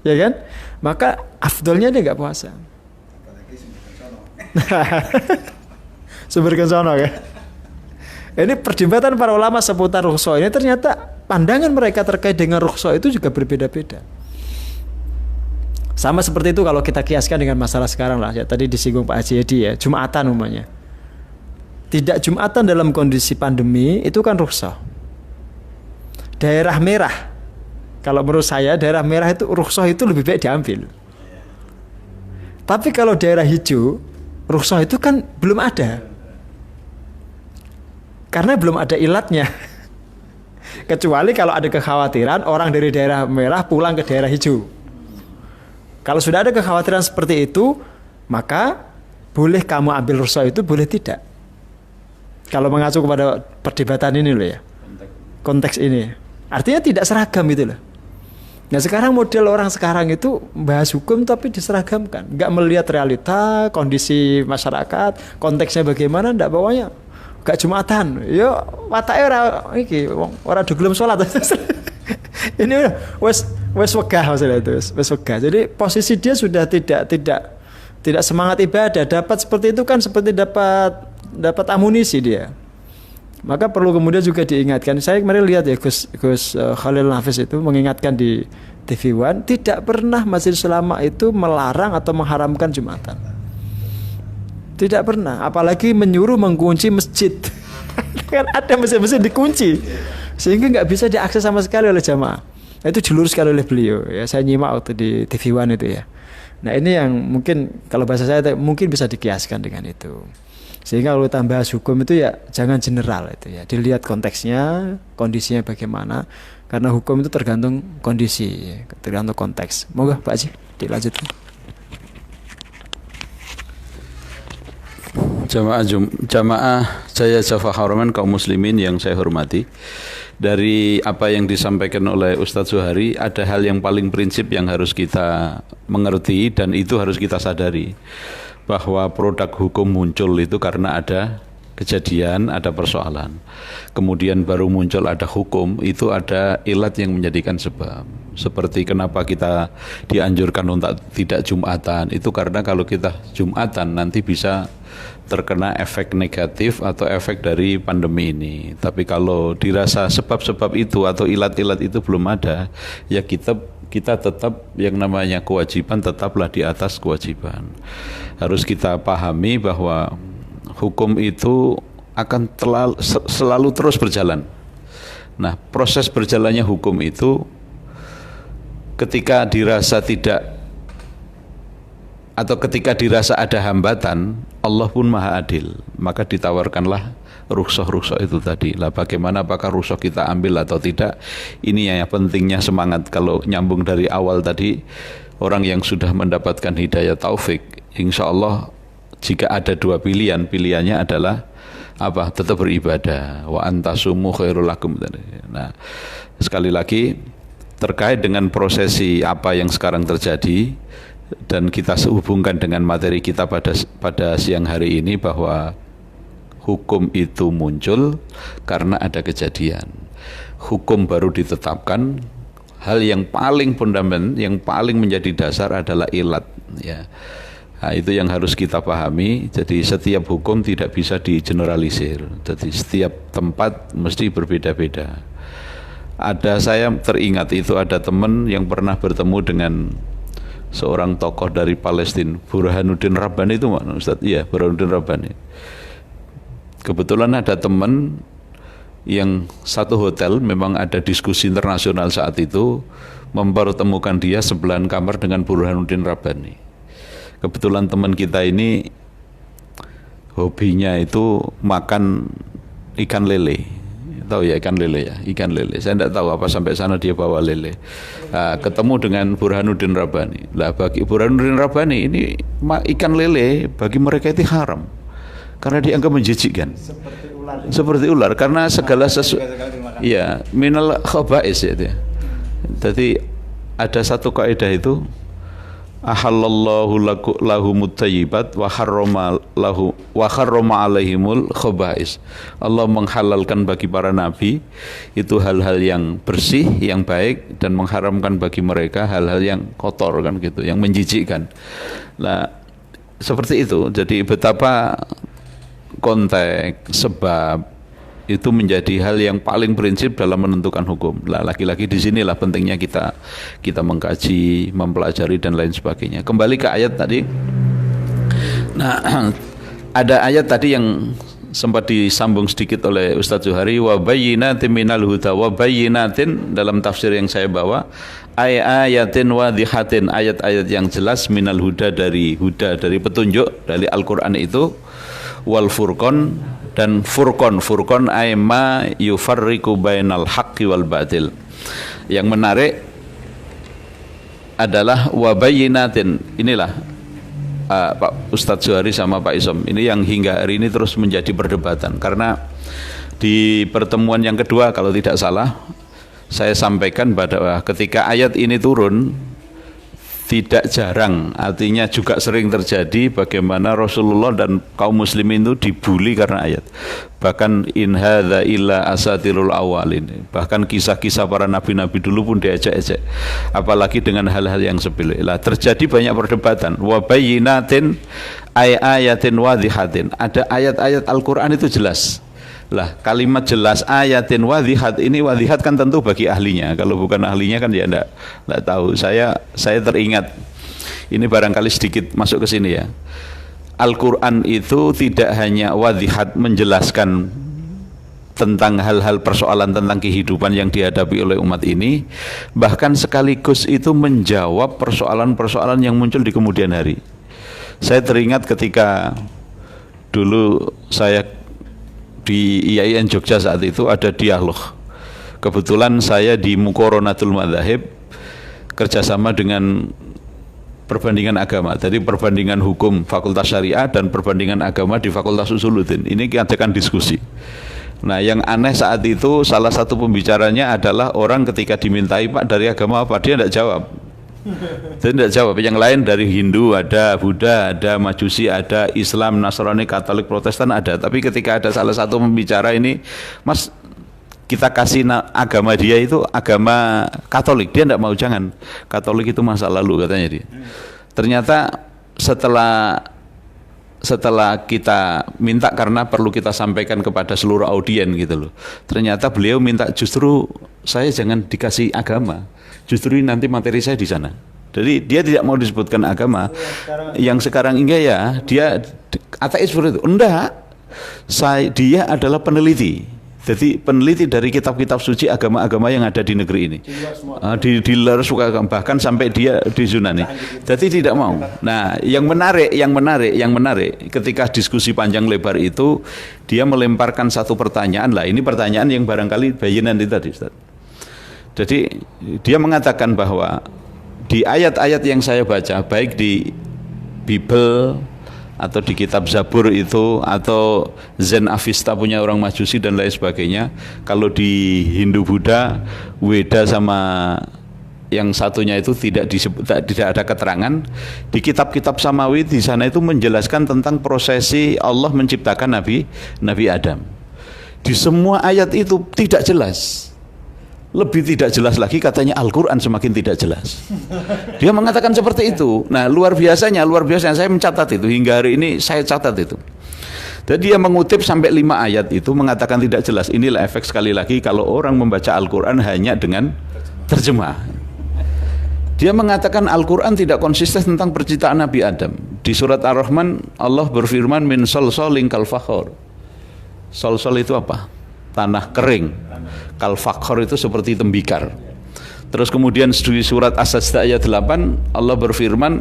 Ya kan? Maka afdolnya dia nggak puasa. Sumber kensono ya. Ini perdebatan para ulama seputar rukhsah ini ternyata pandangan mereka terkait dengan rukhsah itu juga berbeda-beda. Sama seperti itu kalau kita kiaskan dengan masalah sekarang lah. Ya tadi disinggung Pak Haji Edi ya, Jumatan umumnya. Tidak Jumatan dalam kondisi pandemi itu kan rukhsah. Daerah merah, kalau menurut saya daerah merah itu rukhsah itu lebih baik diambil. Tapi kalau daerah hijau, rukhsah itu kan belum ada. Karena belum ada ilatnya. Kecuali kalau ada kekhawatiran orang dari daerah merah pulang ke daerah hijau. Kalau sudah ada kekhawatiran seperti itu, maka boleh kamu ambil rukhsah itu, boleh tidak. Kalau mengacu kepada perdebatan ini loh ya. Konteks ini. Artinya tidak seragam itu loh. Nah sekarang model orang sekarang itu bahas hukum tapi diseragamkan, nggak melihat realita, kondisi masyarakat, konteksnya bagaimana, ndak bawanya, gak Jumatan, yo watake ora gelem salat. Ini wes wegah masalah itu, wes wegah. Jadi posisi dia sudah tidak semangat ibadah, dapat seperti itu kan seperti dapat amunisi dia. Maka perlu kemudian juga diingatkan. Saya kemarin lihat ya Gus Khalil Nafis itu mengingatkan di TV One, tidak pernah Majelis Ulama itu melarang atau mengharamkan Jumatan. Tidak pernah, apalagi menyuruh mengunci masjid. Kan ada masjid-masjid dikunci sehingga nggak bisa diakses sama sekali oleh jamaah. Itu diluruskan oleh beliau ya. Saya nyimak waktu di TV One itu ya. Nah, ini yang mungkin kalau bahasa saya mungkin bisa dikiaskan dengan itu. Sehingga kalau kita bahas hukum itu ya jangan general itu ya. Dilihat konteksnya, kondisinya bagaimana. Karena hukum itu tergantung kondisi, tergantung konteks. Moga Pak Haji dilanjutkan. Jamaah Jaya Jaffa Haramain kaum muslimin yang saya hormati. Dari apa yang disampaikan oleh Ustadz Zuhari, ada hal yang paling prinsip yang harus kita mengerti dan itu harus kita sadari. Bahwa produk hukum muncul itu karena ada kejadian, ada persoalan. Kemudian baru muncul ada hukum, itu ada ilat yang menjadikan sebab. Seperti kenapa kita dianjurkan untuk tidak Jumatan, itu karena kalau kita Jumatan nanti bisa terkena efek negatif atau efek dari pandemi ini. Tapi kalau dirasa sebab-sebab itu atau ilat-ilat itu belum ada, ya kita tetap yang namanya kewajiban tetaplah di atas kewajiban. Harus kita pahami bahwa hukum itu akan selalu terus berjalan. Nah, proses berjalannya hukum itu ketika dirasa ketika dirasa ada hambatan, Allah pun Maha Adil, maka ditawarkanlah rukhsah itu tadi. Lah bagaimana, apakah rukhsah kita ambil atau tidak? Ini yang pentingnya semangat. Kalau nyambung dari awal tadi, orang yang sudah mendapatkan hidayah taufik, insya Allah jika ada dua pilihan, pilihannya adalah apa? Tetap beribadah. Wa antasumu khairul lakum. Nah, sekali lagi terkait dengan prosesi apa yang sekarang terjadi dan kita sehubungkan dengan materi kita pada siang hari ini, bahwa hukum itu muncul karena ada kejadian. Hukum baru ditetapkan. Hal yang paling fundamental, yang paling menjadi dasar adalah ilat, ya. Nah, itu yang harus kita pahami. Jadi setiap hukum tidak bisa digeneralisir. Jadi setiap tempat mesti berbeda-beda. Saya teringat itu ada teman yang pernah bertemu dengan seorang tokoh dari Palestina, Burhanuddin Rabbani itu mana Ustaz? Iya, Burhanuddin Rabbani. Kebetulan ada teman yang satu hotel, memang ada diskusi internasional saat itu, mempertemukan dia sebelahan kamar dengan Burhanuddin Rabbani. Kebetulan teman kita ini hobinya itu makan ikan lele. Tahu ya ikan lele ya? Ikan lele. Saya tidak tahu apa sampai sana dia bawa lele. Nah, ketemu dengan Burhanuddin Rabbani. Lah bagi Burhanuddin Rabbani ini ikan lele bagi mereka itu haram. Karena dianggap menjijikkan. Seperti ular karena segala sesuatu ya minal khaba'is ya dia. Jadi ada satu kaidah itu, ahallallahu lahumut thayyibat wa harrama alaihimul khaba'is. Allah menghalalkan bagi para nabi itu hal-hal yang bersih, yang baik, dan mengharamkan bagi mereka hal-hal yang kotor kan gitu, yang menjijikkan. Nah, seperti itu. Jadi betapa konteks, sebab itu menjadi hal yang paling prinsip dalam menentukan hukum. Lah lagi-lagi di sinilah pentingnya kita mengkaji, mempelajari dan lain sebagainya. Kembali ke ayat tadi. Nah, ada ayat tadi yang sempat disambung sedikit oleh Ustadz Zuhari, wa bayyinatin minal huda, wa bayyinatin dalam tafsir yang saya bawa, ayatin wadhihatin, ayat-ayat yang jelas, minal huda, dari petunjuk dari Al-Qur'an itu, wal furqan, dan furqan aima yufarriqu bainal haqqi wal batil. Yang menarik adalah wabayinatin. Inilah Pak Ustadz Zuhari sama Pak Isom ini yang hingga hari ini terus menjadi perdebatan, karena Di pertemuan yang kedua kalau tidak salah, saya sampaikan bahwa ketika ayat ini turun, tidak jarang, artinya juga sering terjadi bagaimana Rasulullah dan kaum muslimin itu dibully karena ayat. Bahkan in hadza illa asatirul awalin. Bahkan kisah-kisah para nabi-nabi dulu pun diejek-ejek. Apalagi dengan hal-hal yang sepele. Lah terjadi banyak perdebatan. Wa bayyinatin ayatin wadhihatin. Ada ayat-ayat Al-Qur'an itu jelas. Lah kalimat jelas ayatin wadhihat ini, wadhihat kan tentu bagi ahlinya. Kalau bukan ahlinya kan ya enggak tahu. Saya teringat ini barangkali sedikit masuk ke sini ya. Al-Qur'an itu tidak hanya wadhihat menjelaskan tentang hal-hal persoalan tentang kehidupan yang dihadapi oleh umat ini, bahkan sekaligus itu menjawab persoalan-persoalan yang muncul di kemudian hari. Saya teringat ketika dulu saya di IAIN Jogja saat itu ada dialog. Kebetulan saya di Muqaranatul Madzahib kerjasama dengan perbandingan agama. Jadi perbandingan hukum Fakultas Syariah dan perbandingan agama di Fakultas Usuluddin. Ini adakan diskusi. Nah, yang aneh saat itu salah satu pembicaranya adalah orang ketika dimintai, Pak dari agama apa? Dia tidak jawab. Dia tidak jawab. Yang lain dari Hindu ada, Buddha ada, Majusi ada, Islam, Nasrani, Katolik, Protestan ada. Tapi ketika ada salah satu pembicara ini, Mas kita kasih agama dia itu agama Katolik, dia tidak mau. Jangan, Katolik itu masa lalu katanya dia. Ternyata setelah kita minta, karena perlu kita sampaikan kepada seluruh audien gitu loh, ternyata beliau minta justru saya jangan dikasih agama, justru nanti materi saya di sana. Jadi dia tidak mau disebutkan agama. Yang sekarang enggak ya, dia ateis seperti itu. Enggak, dia adalah peneliti. Jadi peneliti dari kitab-kitab suci agama-agama yang ada di negeri ini, di luar suka, bahkan sampai dia di Yunani. Jadi tidak mau. Nah, yang menarik, ketika diskusi panjang lebar itu, dia melemparkan satu pertanyaan lah. Ini pertanyaan yang barangkali bayinan itu tadi, Ustaz. Jadi dia mengatakan bahwa di ayat-ayat yang saya baca, baik di Bible atau di kitab Zabur itu, atau Zen Avesta punya orang Majusi dan lain sebagainya, kalau di Hindu Buddha, Weda sama yang satunya itu tidak ada keterangan. Di kitab-kitab Samawi di sana itu menjelaskan tentang prosesi Allah menciptakan Nabi Adam. Di semua ayat itu tidak jelas. Lebih tidak jelas lagi katanya Al-Quran semakin tidak jelas. Dia mengatakan seperti itu. Nah, luar biasanya saya mencatat itu, hingga hari ini saya catat itu. Jadi dia mengutip sampai 5 ayat itu mengatakan tidak jelas. Inilah efek sekali lagi kalau orang membaca Al-Quran hanya dengan terjemah. Dia mengatakan Al-Quran tidak konsisten tentang penciptaan Nabi Adam. Di surat Ar-Rahman Allah berfirman min solsolin kal fakhor. Solsol itu apa? Tanah kering. Kal fakhor itu seperti tembikar. Terus kemudian di surat As-Sajdah ayat 8 Allah berfirman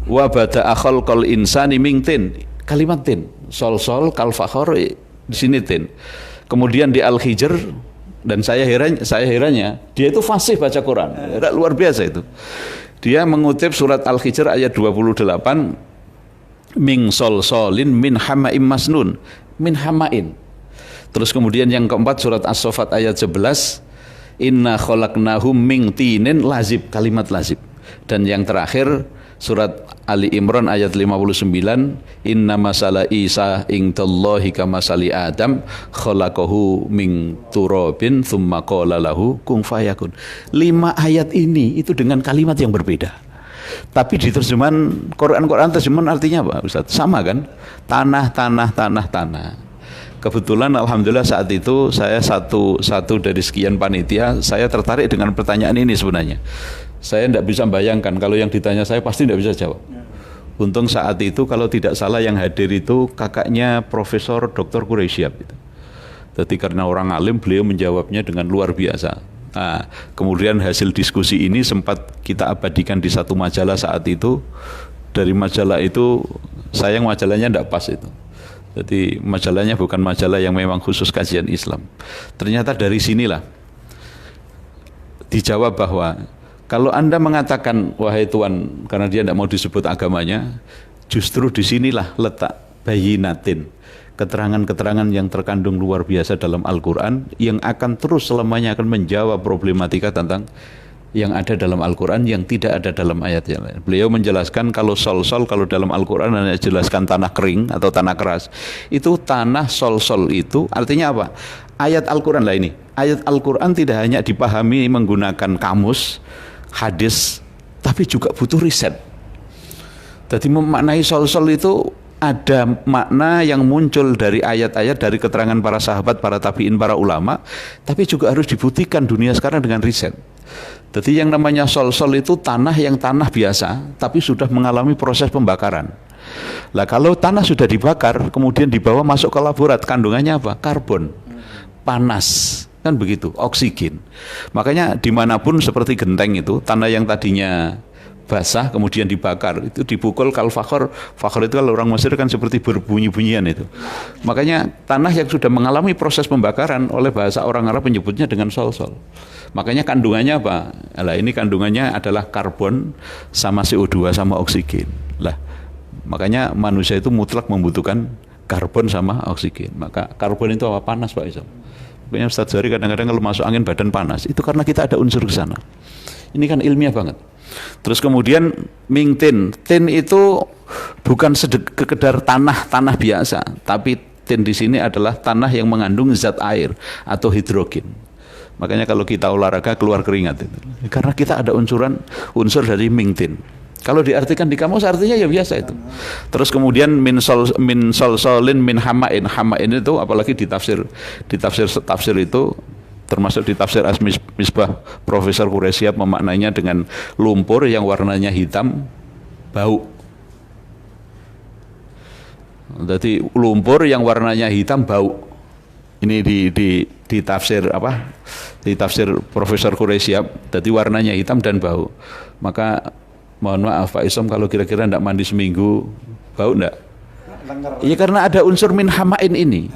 wa bada'a khalqal insani min tin. Kalimat tin. Sol kal fakhor di sini tin. Kemudian di Al-Hijr, dan saya herannya dia itu fasih baca Quran. Luar biasa itu. Dia mengutip surat Al-Hijr ayat 28 min solsolin min hama'im masnun, min hama'in. Terus kemudian yang keempat surat As-Saffat ayat 11 inna khalaqnahum min tinin lazib, kalimat lazib. Dan yang terakhir surat Ali Imran ayat 59 inna masala Isa indallahi kamasali Adam khalaqahu min turabin tsumma qala lahu kun fayakun. 5 ayat ini itu dengan kalimat yang berbeda. Tapi di terjemahan Quran terjemahan artinya apa, Ustaz? Sama kan? Tanah. Kebetulan alhamdulillah saat itu saya satu dari sekian panitia, saya tertarik dengan pertanyaan ini sebenarnya. Saya tidak bisa bayangkan kalau yang ditanya saya pasti tidak bisa jawab. Untung saat itu kalau tidak salah yang hadir itu kakaknya Profesor Dr. Quraisyab itu. Jadi karena orang alim beliau menjawabnya dengan luar biasa. Nah, kemudian hasil diskusi ini sempat kita abadikan di satu majalah saat itu. Dari majalah itu sayang majalahnya tidak pas itu. Jadi majalahnya bukan majalah yang memang khusus kajian Islam. Ternyata dari sinilah dijawab bahwa kalau Anda mengatakan wahai Tuhan, karena dia tidak mau disebut agamanya, justru disinilah letak bayinatin. keterangan-keterangan yang terkandung luar biasa dalam Al-Quran yang akan terus selamanya akan menjawab problematika tentang yang ada dalam Al-Quran yang tidak ada dalam ayat yang lain. Beliau menjelaskan kalau sol-sol, kalau dalam Al-Quran hanya jelaskan tanah kering atau tanah keras, itu tanah sol-sol itu artinya apa? Ayat Al-Quran lah ini. Ayat Al-Quran tidak hanya dipahami menggunakan kamus, hadis, tapi juga butuh riset. Jadi memaknai sol-sol itu ada makna yang muncul dari ayat-ayat, dari keterangan para sahabat, para tabi'in, para ulama, tapi juga harus dibuktikan dunia sekarang dengan riset. Jadi yang namanya sol-sol itu tanah yang tanah biasa, tapi sudah mengalami proses pembakaran. Lah kalau tanah sudah dibakar, kemudian dibawa masuk ke laborat, kandungannya apa? Karbon, panas, kan begitu, oksigen. Makanya dimanapun seperti genteng itu, tanah yang tadinya basah kemudian dibakar, itu dipukul kal fakhor. Fakhor itu kalau orang Mesir kan seperti berbunyi-bunyian itu. Makanya tanah yang sudah mengalami proses pembakaran, oleh bahasa orang Arab menyebutnya dengan sol-sol. Makanya kandungannya apa? Lah ini kandungannya adalah karbon sama CO2 sama oksigen. Lah makanya manusia itu mutlak membutuhkan karbon sama oksigen. Maka karbon itu apa? Panas, Pak Isam. Makanya Ustaz Zahri kadang-kadang kalau masuk angin badan panas. Itu karena kita ada unsur ke sana. Ini kan ilmiah banget. Terus kemudian mingtin. Tin itu bukan sekedar tanah biasa, tapi tin di sini adalah tanah yang mengandung zat air atau hidrogen. Makanya kalau kita olahraga keluar keringat itu. Karena kita ada unsur dari mingtin. Kalau diartikan di kamus artinya ya biasa itu. Terus kemudian min solsolin min hamain. Hamain itu apalagi di tafsir itu termasuk di tafsir Misbah Profesor Quraisyab memaknainya dengan lumpur yang warnanya hitam bau. Jadi lumpur yang warnanya hitam bau. Ini di tafsir apa? Di tafsir Profesor Quraisyab. Jadi warnanya hitam dan bau. Maka mohon maaf Pak Isom kalau kira-kira tidak mandi seminggu bau enggak? Iya karena ada unsur min hamain ini.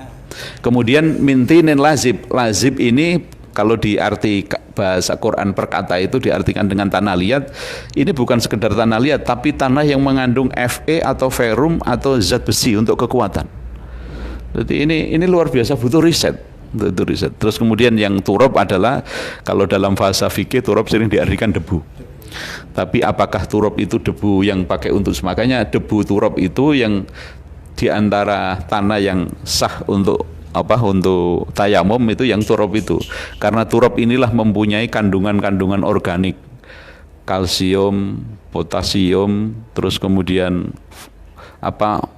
Kemudian mintinin lazib. Lazib ini kalau diarti bahasa Quran perkata itu diartikan dengan tanah liat. Ini bukan sekedar tanah liat, tapi tanah yang mengandung Fe atau ferum atau zat besi untuk kekuatan. Jadi ini luar biasa, butuh riset. Terus kemudian yang turab adalah kalau dalam bahasa fikih turab sering diartikan debu. Tapi apakah turab itu debu yang pakai untuk makanya debu turab itu yang di antara tanah yang sah untuk untuk tayamum itu yang turab itu. Karena turab inilah mempunyai kandungan-kandungan organik. Kalsium, potasium, terus kemudian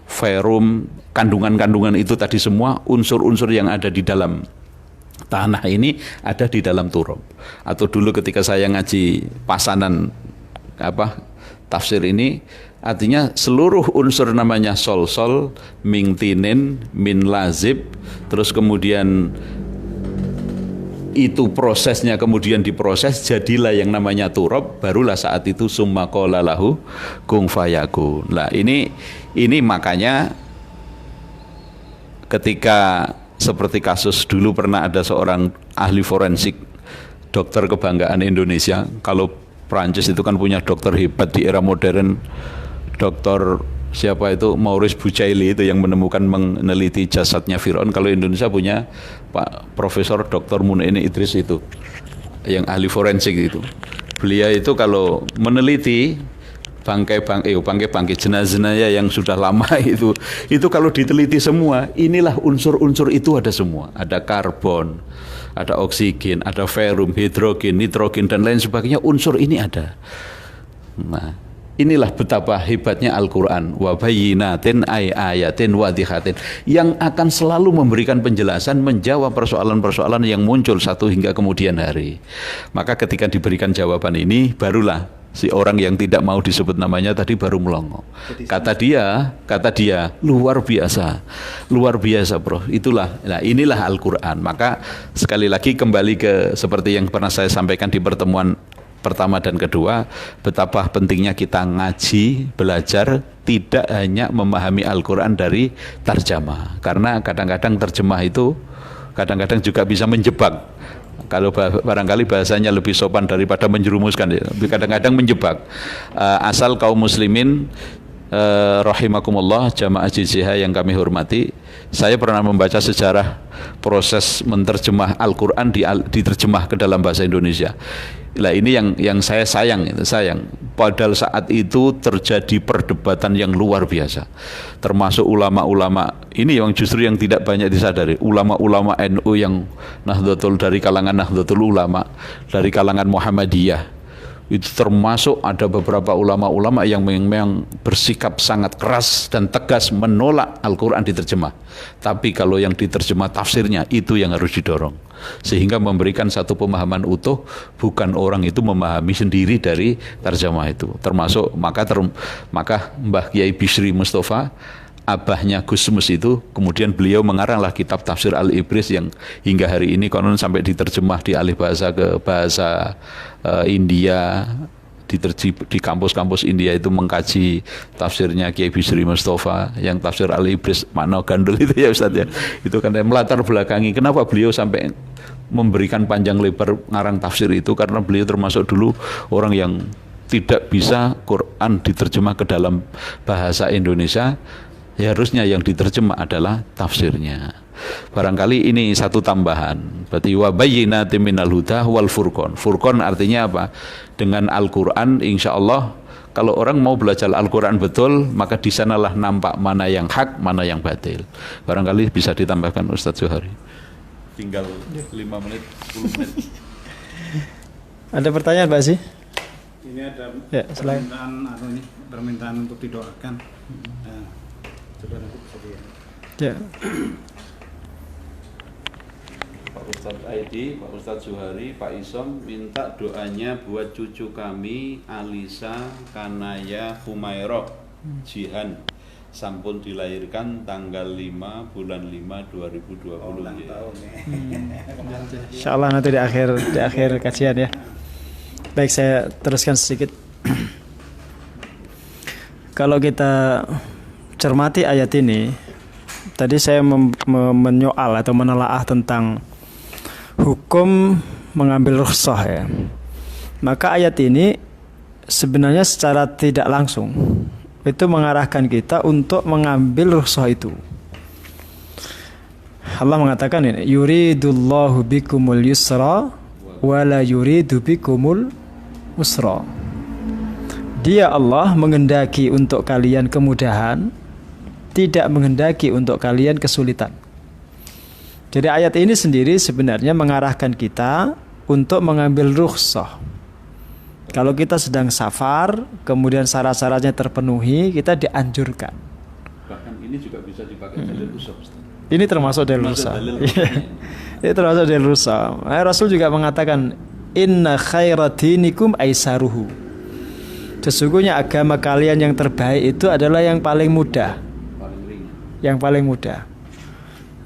ferum, kandungan-kandungan itu tadi semua unsur-unsur yang ada di dalam tanah ini ada di dalam turab. Atau dulu ketika saya ngaji pasanan tafsir ini artinya seluruh unsur namanya sol-sol, mingtinin, min lazib, terus kemudian itu prosesnya kemudian diproses jadilah yang namanya turab, barulah saat itu summa qala lahu kun fayakun. Lah ini makanya ketika seperti kasus dulu pernah ada seorang ahli forensik, dokter kebanggaan Indonesia. Kalau Prancis itu kan punya dokter hebat di era modern, dokter siapa itu Maurice Bucaille itu yang meneliti jasadnya Fir'aun. Kalau Indonesia punya Pak Profesor Dr. Munaini Idris itu yang ahli forensik itu. Beliau itu kalau meneliti bangkai jenazah yang sudah lama itu kalau diteliti semua, inilah unsur-unsur itu ada semua. Ada karbon, ada oksigen, ada ferum, hidrogen, nitrogen dan lain sebagainya. Unsur ini ada. Nah, inilah betapa hebatnya Al-Quran. Wa bayyinatin ayatin wadihatin, yang akan selalu memberikan penjelasan, menjawab persoalan-persoalan yang muncul satu hingga kemudian hari. Maka ketika diberikan jawaban ini, barulah si orang yang tidak mau disebut namanya tadi baru melongo. Kata dia luar biasa bro. Inilah Al-Quran. Maka sekali lagi kembali ke seperti yang pernah saya sampaikan di pertemuan pertama dan kedua, betapa pentingnya kita ngaji, belajar, tidak hanya memahami Al-Quran dari tarjamah. Karena kadang-kadang terjemah itu kadang-kadang juga bisa menjebak. Kalau barangkali bahasanya lebih sopan daripada menjerumuskan, kadang-kadang menjebak. Asal kaum muslimin rahimakumullah, jamaah JJH yang kami hormati, Saya pernah membaca sejarah proses menerjemah Al-Quran diterjemah ke dalam bahasa Indonesia. Lah ini yang saya sayang. Padahal saat itu terjadi perdebatan yang luar biasa. Termasuk ulama-ulama ini yang justru yang tidak banyak disadari. Ulama-ulama NU yang dari kalangan Nahdlatul Ulama, dari kalangan Muhammadiyah. Itu termasuk ada beberapa ulama-ulama yang memang bersikap sangat keras dan tegas menolak Al-Quran diterjemah. Tapi kalau yang diterjemah tafsirnya itu yang harus didorong, sehingga memberikan satu pemahaman utuh, bukan orang itu memahami sendiri dari terjemah itu. Termasuk maka Mbah Kiai Bisri Mustafa, abahnya Gus Mus itu, kemudian beliau mengaranglah kitab tafsir Al-Ibris yang hingga hari ini konon sampai diterjemah di alih bahasa ke bahasa India, di kampus-kampus India itu mengkaji tafsirnya Kiai Bisri Mustafa yang tafsir Al-Ibris makna gandul itu ya Ustaz ya. Itu kan melatar belakangi kenapa beliau sampai memberikan panjang lebar ngarang tafsir itu, karena beliau termasuk dulu orang yang tidak bisa Quran diterjemah ke dalam bahasa Indonesia. Ya harusnya yang diterjemah adalah tafsirnya. Barangkali ini satu tambahan. Berarti wa bayyinatin minal huda wal furqan. Furqan artinya apa? Dengan Al-Quran insya Allah kalau orang mau belajar Al-Quran betul, maka di sanalah nampak mana yang hak, mana yang batil. Barangkali bisa ditambahkan Ustadz Zuhari. Tinggal 5 menit, 10 menit. Ada pertanyaan Pak sih? Ini ada ya, permintaan untuk didoakan. Coba nanti bisa ya. Pak Ustadz Aidi, Pak Ustadz Zuhari, Pak Isom minta doanya buat cucu kami Alisa Kanaya Humairah Jihan, sampun dilahirkan tanggal 5 bulan 5 2020. Insyaallah nanti di akhir kajian ya. Baik, saya teruskan sedikit. Kalau kita cermati ayat ini, tadi saya menyoal atau menelaah tentang hukum mengambil rukhsah ya. Maka ayat ini sebenarnya secara tidak langsung itu mengarahkan kita untuk mengambil rukhsah itu. Allah mengatakan ini, yuridullahu bikumul yusra wa la yuridu bikumul usra. Dia Allah menghendaki untuk kalian kemudahan, tidak menghendaki untuk kalian kesulitan. Jadi ayat ini sendiri sebenarnya mengarahkan kita untuk mengambil rukhsah. Kalau kita sedang safar, kemudian syarat-syaratnya terpenuhi, kita dianjurkan. Bahkan ini juga bisa dipakai dalil rukhsah. Ini termasuk dalil rukhsah. Ini termasuk dalil rukhsah. Rasul juga mengatakan, inna khairatinikum aisaruhu. Sesungguhnya agama kalian yang terbaik itu adalah yang paling mudah. Yang paling mudah.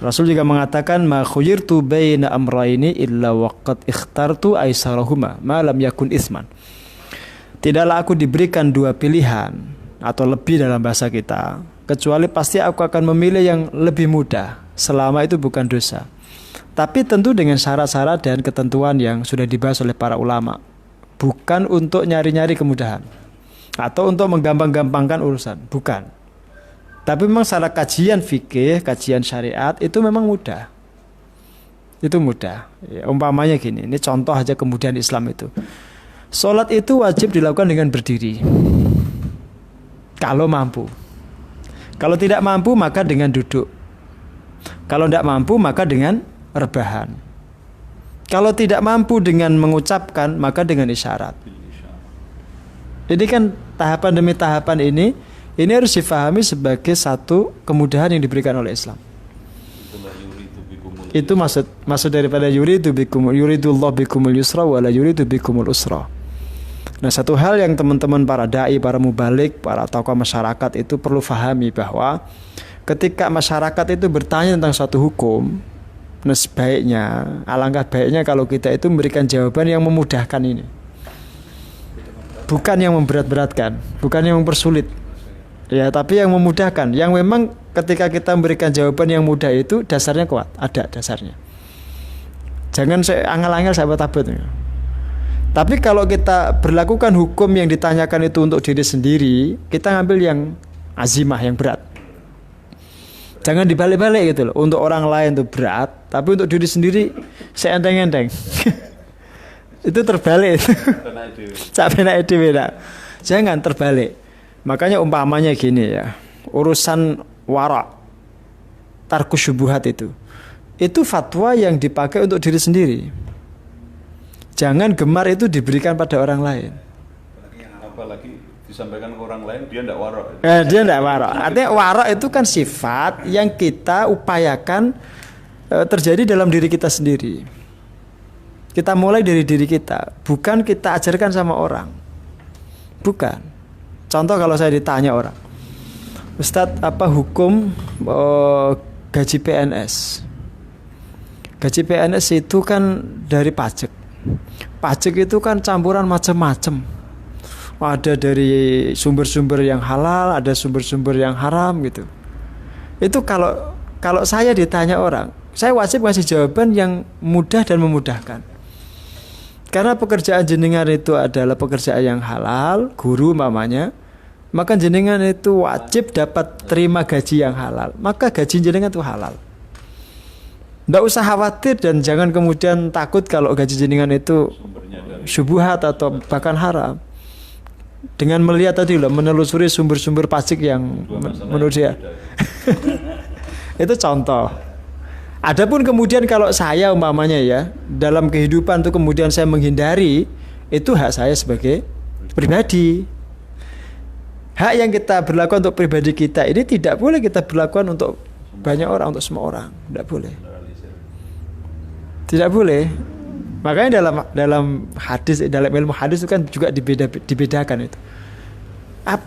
Rasul juga mengatakan ma khuyirtu baina amrayni illa waqad ikhtartu aisarahuma ma lam yakun isman. Tidaklah aku diberikan dua pilihan atau lebih dalam bahasa kita, kecuali pasti aku akan memilih yang lebih mudah selama itu bukan dosa. Tapi tentu dengan syarat-syarat dan ketentuan yang sudah dibahas oleh para ulama. Bukan untuk nyari-nyari kemudahan atau untuk menggampang-gampangkan urusan, bukan. Tapi memang secara kajian fikih, kajian syariat itu memang mudah. Itu mudah. Ya, umpamanya gini, ini contoh aja kemudian Islam itu. Sholat itu wajib dilakukan dengan berdiri. Kalau mampu. Kalau tidak mampu maka dengan duduk. Kalau tidak mampu maka dengan rebahan. Kalau tidak mampu dengan mengucapkan maka dengan isyarat. Jadi kan tahapan demi tahapan ini harus difahami sebagai satu kemudahan yang diberikan oleh Islam. Itu maksud daripada yuridullah bikumul yusra wa la yuridu bikumul usra. Nah, satu hal yang teman-teman para dai, para mubalik, para tokoh masyarakat itu perlu fahami bahwa ketika masyarakat itu bertanya tentang suatu hukum, nah sebaiknya, alangkah baiknya kalau kita itu memberikan jawaban yang memudahkan ini. Bukan yang memberat-beratkan, bukan yang mempersulit. Ya, tapi yang memudahkan, yang memang ketika kita memberikan jawaban yang mudah itu dasarnya kuat, ada dasarnya. Jangan angal-angal sahabat abad. Tapi kalau kita berlakukan hukum yang ditanyakan itu untuk diri sendiri, kita ngambil yang azimah, yang berat. Jangan dibalik-balik gitu loh. Untuk orang lain itu berat, tapi untuk diri sendiri seenteng-enteng. Itu terbalik. Sampai naik dhewe. Jangan terbalik. Makanya umpamanya gini ya. Urusan wara' tarkus syubuhat itu fatwa yang dipakai untuk diri sendiri. Jangan gemar itu diberikan pada orang lain. Apalagi disampaikan ke orang lain dia tidak warok. Dia tidak warok. Artinya warok itu kan sifat yang kita upayakan terjadi dalam diri kita sendiri. Kita mulai dari diri kita, bukan kita ajarkan sama orang. Bukan. Contoh kalau saya ditanya orang, Ustadz, apa hukum gaji PNS? Gaji PNS itu kan dari pajak. Pajak itu kan campuran macam-macam. Ada dari sumber-sumber yang halal, ada sumber-sumber yang haram gitu. Itu kalau saya ditanya orang, saya wajib ngasih jawaban yang mudah dan memudahkan. Karena pekerjaan jenengan itu adalah pekerjaan yang halal, guru mamanya, maka jenengan itu wajib dapat terima gaji yang halal. Maka gaji jenengan itu halal. Nggak usah khawatir dan jangan kemudian takut kalau gaji jenengan itu syubhat atau bahkan haram. Dengan melihat tadi loh, menelusuri sumber-sumber pajak yang menurut dia. Itu contoh. Adapun kemudian kalau saya umpamanya ya, dalam kehidupan itu kemudian saya menghindari, itu hak saya sebagai pribadi. Hak yang kita berlakukan untuk pribadi kita ini tidak boleh kita berlakukan untuk banyak orang, untuk semua orang. Tidak boleh. Tidak boleh. Makanya dalam hadis, dalam ilmu hadis itu kan juga dibedakan itu.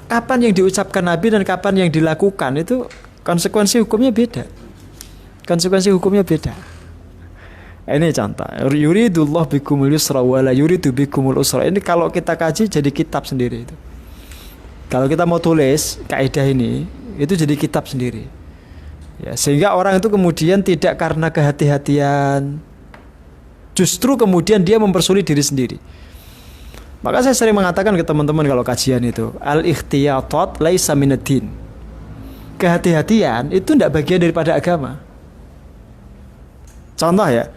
Kapan yang diucapkan Nabi dan kapan yang dilakukan itu konsekuensi hukumnya beda. Konsekuensi hukumnya beda. Ini contoh. Yuridullah bikumul yusra wa la yuridu bikumul usra. Ini kalau kita kaji jadi kitab sendiri itu. Kalau kita mau tulis kaidah ini, itu jadi kitab sendiri. Ya, sehingga orang itu kemudian tidak karena kehati-hatian, justru kemudian dia mempersulit diri sendiri. Maka saya sering mengatakan ke teman-teman kalau kajian itu, al-ikhtiyatat laisa minad-din. Kehati-hatian itu tidak bagian daripada agama. Contoh ya,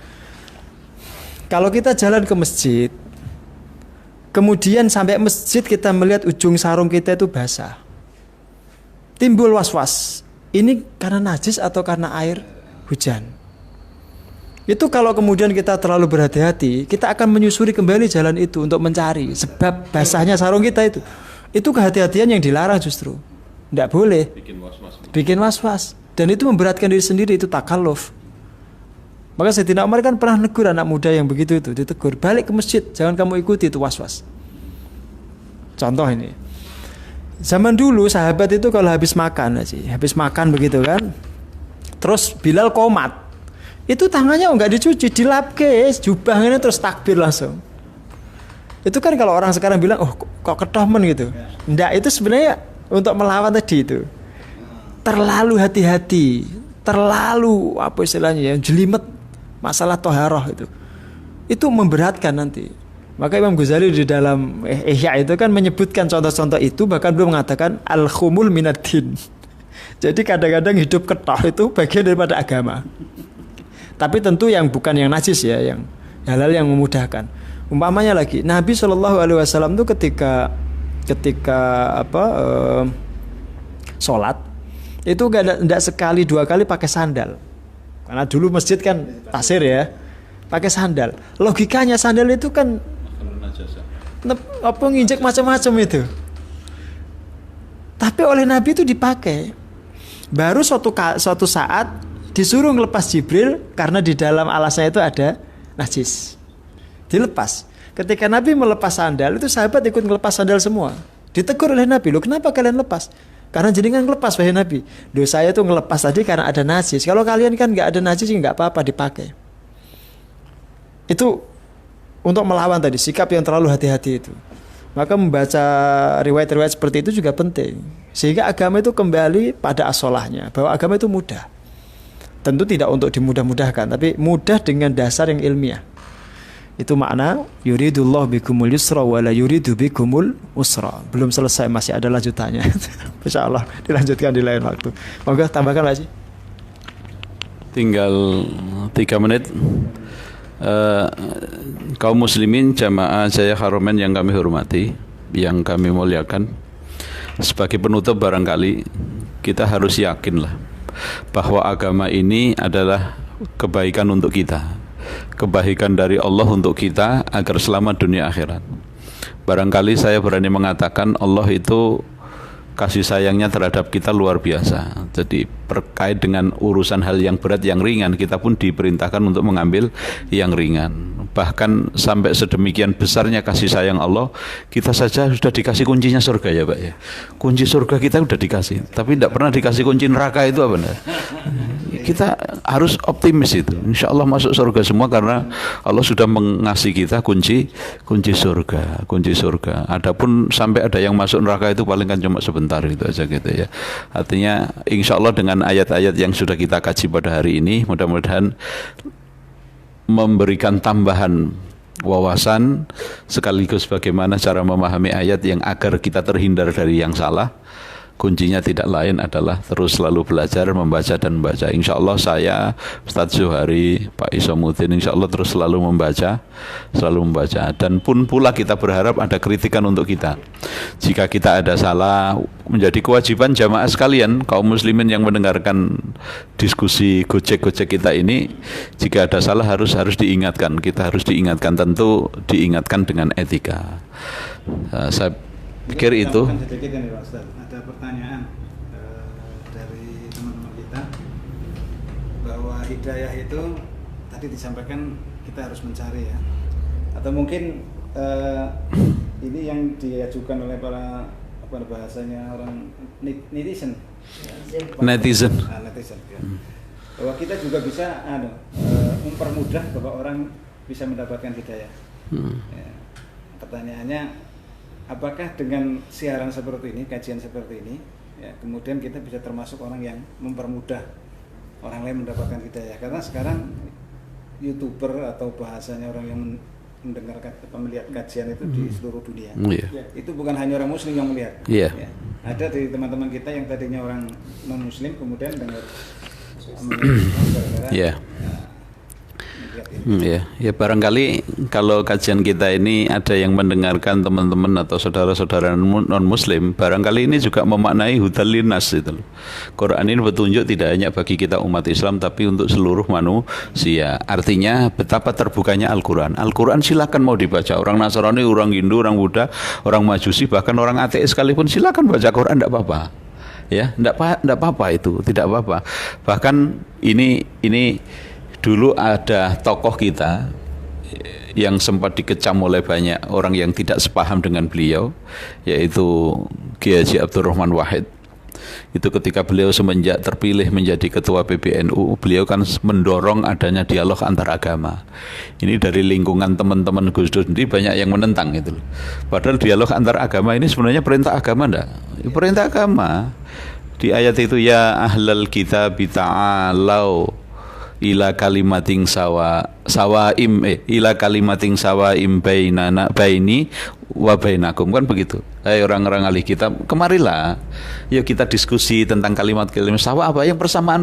kalau kita jalan ke masjid, kemudian sampai masjid kita melihat ujung sarung kita itu basah, timbul was-was, ini karena najis atau karena air hujan. Itu kalau kemudian kita terlalu berhati-hati, kita akan menyusuri kembali jalan itu untuk mencari sebab basahnya sarung kita itu. Itu kehati-hatian yang dilarang justru. Tidak boleh. Bikin was-was. Dan itu memberatkan diri sendiri, itu takalluf. Maka Sayyidina Umar kan pernah negur anak muda yang begitu itu, ditegur, balik ke masjid, jangan kamu ikuti itu was-was. Contoh ini. Zaman dulu sahabat itu kalau habis makan begitu kan, terus Bilal qomat, itu tangannya enggak dicuci, dilapke, jubahnya terus takbir langsung. Itu kan kalau orang sekarang bilang, oh kok ketohmen gitu. Enggak, itu sebenarnya untuk melawan tadi itu. Terlalu hati-hati, terlalu apa istilahnya ya, jelimet masalah toharoh itu memberatkan nanti. Maka Imam Ghazali di dalam Ihya itu kan menyebutkan contoh-contoh itu, bahkan beliau mengatakan al-khumul minaddin. Jadi kadang-kadang hidup ketoh itu bagian daripada agama. Tapi tentu yang bukan yang najis ya, yang halal yang memudahkan. Umpamanya lagi Nabi SAW itu ketika sholat itu tidak sekali dua kali pakai sandal. Karena dulu masjid kan pasir ya, pakai sandal. Logikanya sandal itu kan nginjek macam-macam itu. Tapi oleh Nabi itu dipakai. Baru suatu saat disuruh ngelepas Jibril karena di dalam alasnya itu ada najis. Dilepas. Ketika Nabi melepas sandal itu sahabat ikut ngelepas sandal semua. Ditegur oleh Nabi, loh kenapa kalian lepas? Karena jenengan ngelepas wahai Nabi. Dosa saya itu ngelepas tadi karena ada najis. Kalau kalian kan nggak ada najis, nggak apa-apa dipakai. Itu untuk melawan tadi sikap yang terlalu hati-hati itu. Maka membaca riwayat-riwayat seperti itu juga penting. Sehingga agama itu kembali pada asolahnya, bahwa agama itu mudah. Tentu tidak untuk dimudah-mudahkan, tapi mudah dengan dasar yang ilmiah. Itu makna yuridullah bikumul yusra wa la yuridu bikumul usra. Belum selesai, masih ada lanjutannya. Insyaallah dilanjutkan di lain waktu. Moga tambahkan lagi. Tinggal 3 menit. Kaum muslimin jamaah Jaya Haramain yang kami hormati, yang kami muliakan, sebagai penutup barangkali kita harus yakinlah bahwa agama ini adalah kebaikan untuk kita, kebaikan dari Allah untuk kita agar selamat dunia akhirat. Barangkali saya berani mengatakan Allah itu kasih sayangnya terhadap kita luar biasa. Jadi terkait dengan urusan hal yang berat, yang ringan, kita pun diperintahkan untuk mengambil yang ringan. Bahkan sampai sedemikian besarnya kasih sayang Allah, kita saja sudah dikasih kuncinya surga ya Pak ya. Kunci surga kita sudah dikasih, tapi tidak pernah dikasih kunci neraka. Itu apa benar? Kita harus optimis itu. Insya Allah masuk surga semua karena Allah sudah mengasih kita kunci surga, kunci surga. Adapun sampai ada yang masuk neraka itu paling kan cuma sebentar itu aja gitu ya. Artinya insya Allah dengan ayat-ayat yang sudah kita kaji pada hari ini, mudah-mudahan memberikan tambahan wawasan sekaligus bagaimana cara memahami ayat yang agar kita terhindar dari yang salah. Kuncinya tidak lain adalah terus selalu belajar, membaca dan membaca. Insya Allah saya, Ustadz Zuhari, Pak Isomuddin, insya Allah terus selalu membaca. Dan pun pula kita berharap ada kritikan untuk kita. Jika kita ada salah, menjadi kewajiban jamaah sekalian, kaum muslimin yang mendengarkan diskusi gojek-gojek kita ini, jika ada salah harus diingatkan. Kita harus diingatkan, tentu diingatkan dengan etika. Saya pikir itu. Sedikit ini Pak Ustaz, ada pertanyaan dari teman-teman kita bahwa hidayah itu tadi disampaikan kita harus mencari ya, atau mungkin ini yang diajukan oleh para apa bahasanya orang netizen ya. Netizen ya. Bahwa kita juga bisa mempermudah bahwa orang bisa mendapatkan hidayah. Ya. Pertanyaannya, apakah dengan siaran seperti ini, kajian seperti ini, ya, kemudian kita bisa termasuk orang yang mempermudah orang lain mendapatkan hidayah? Karena sekarang YouTuber atau bahasanya orang yang mendengarkan atau melihat kajian itu di seluruh dunia. Itu bukan hanya orang Muslim yang melihat. Ya. Ada di teman-teman kita yang tadinya orang non Muslim kemudian dengar. Ya barangkali kalau kajian kita ini ada yang mendengarkan teman-teman atau saudara-saudara non-muslim, barangkali ini juga memaknai hudal linnas itu. Quran ini petunjuk tidak hanya bagi kita umat Islam tapi untuk seluruh manusia. Artinya betapa terbukanya Al-Quran. Al-Quran silakan mau dibaca, orang Nasrani, orang Hindu, orang Buddha, orang Majusi, bahkan orang ateis sekalipun silakan baca Quran, tidak apa-apa. Ya, tidak apa-apa itu, tidak apa-apa. Bahkan ini dulu ada tokoh kita yang sempat dikecam oleh banyak orang yang tidak sepaham dengan beliau, yaitu Kiai Haji Abdurrahman Wahid. Itu ketika beliau semenjak terpilih menjadi ketua PBNU, beliau kan mendorong adanya dialog antar agama. Ini dari lingkungan teman-teman Gus Dur sendiri banyak yang menentang itu. Padahal dialog antar agama ini sebenarnya perintah agama enggak? Perintah agama. Di ayat itu, ya ahlal kitab ta'alau ila kalimating sawaim baini wa bainakum, kan begitu. Hai orang-orang ahli kitab, kemarilah yuk kita diskusi tentang kalimat-kalimat sawa, apa yang persamaan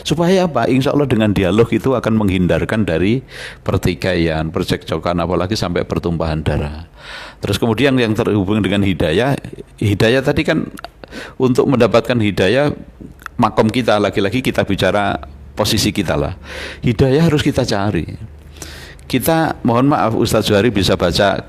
supaya apa? Insya Allah dengan dialog itu akan menghindarkan dari pertikaian, percekcokan, apalagi sampai pertumpahan darah. Terus kemudian yang terhubung dengan hidayah tadi kan, untuk mendapatkan hidayah makom kita, lagi-lagi kita bicara posisi kita lah. Hidayah harus kita cari. Kita mohon maaf Ustadz Zuhari bisa baca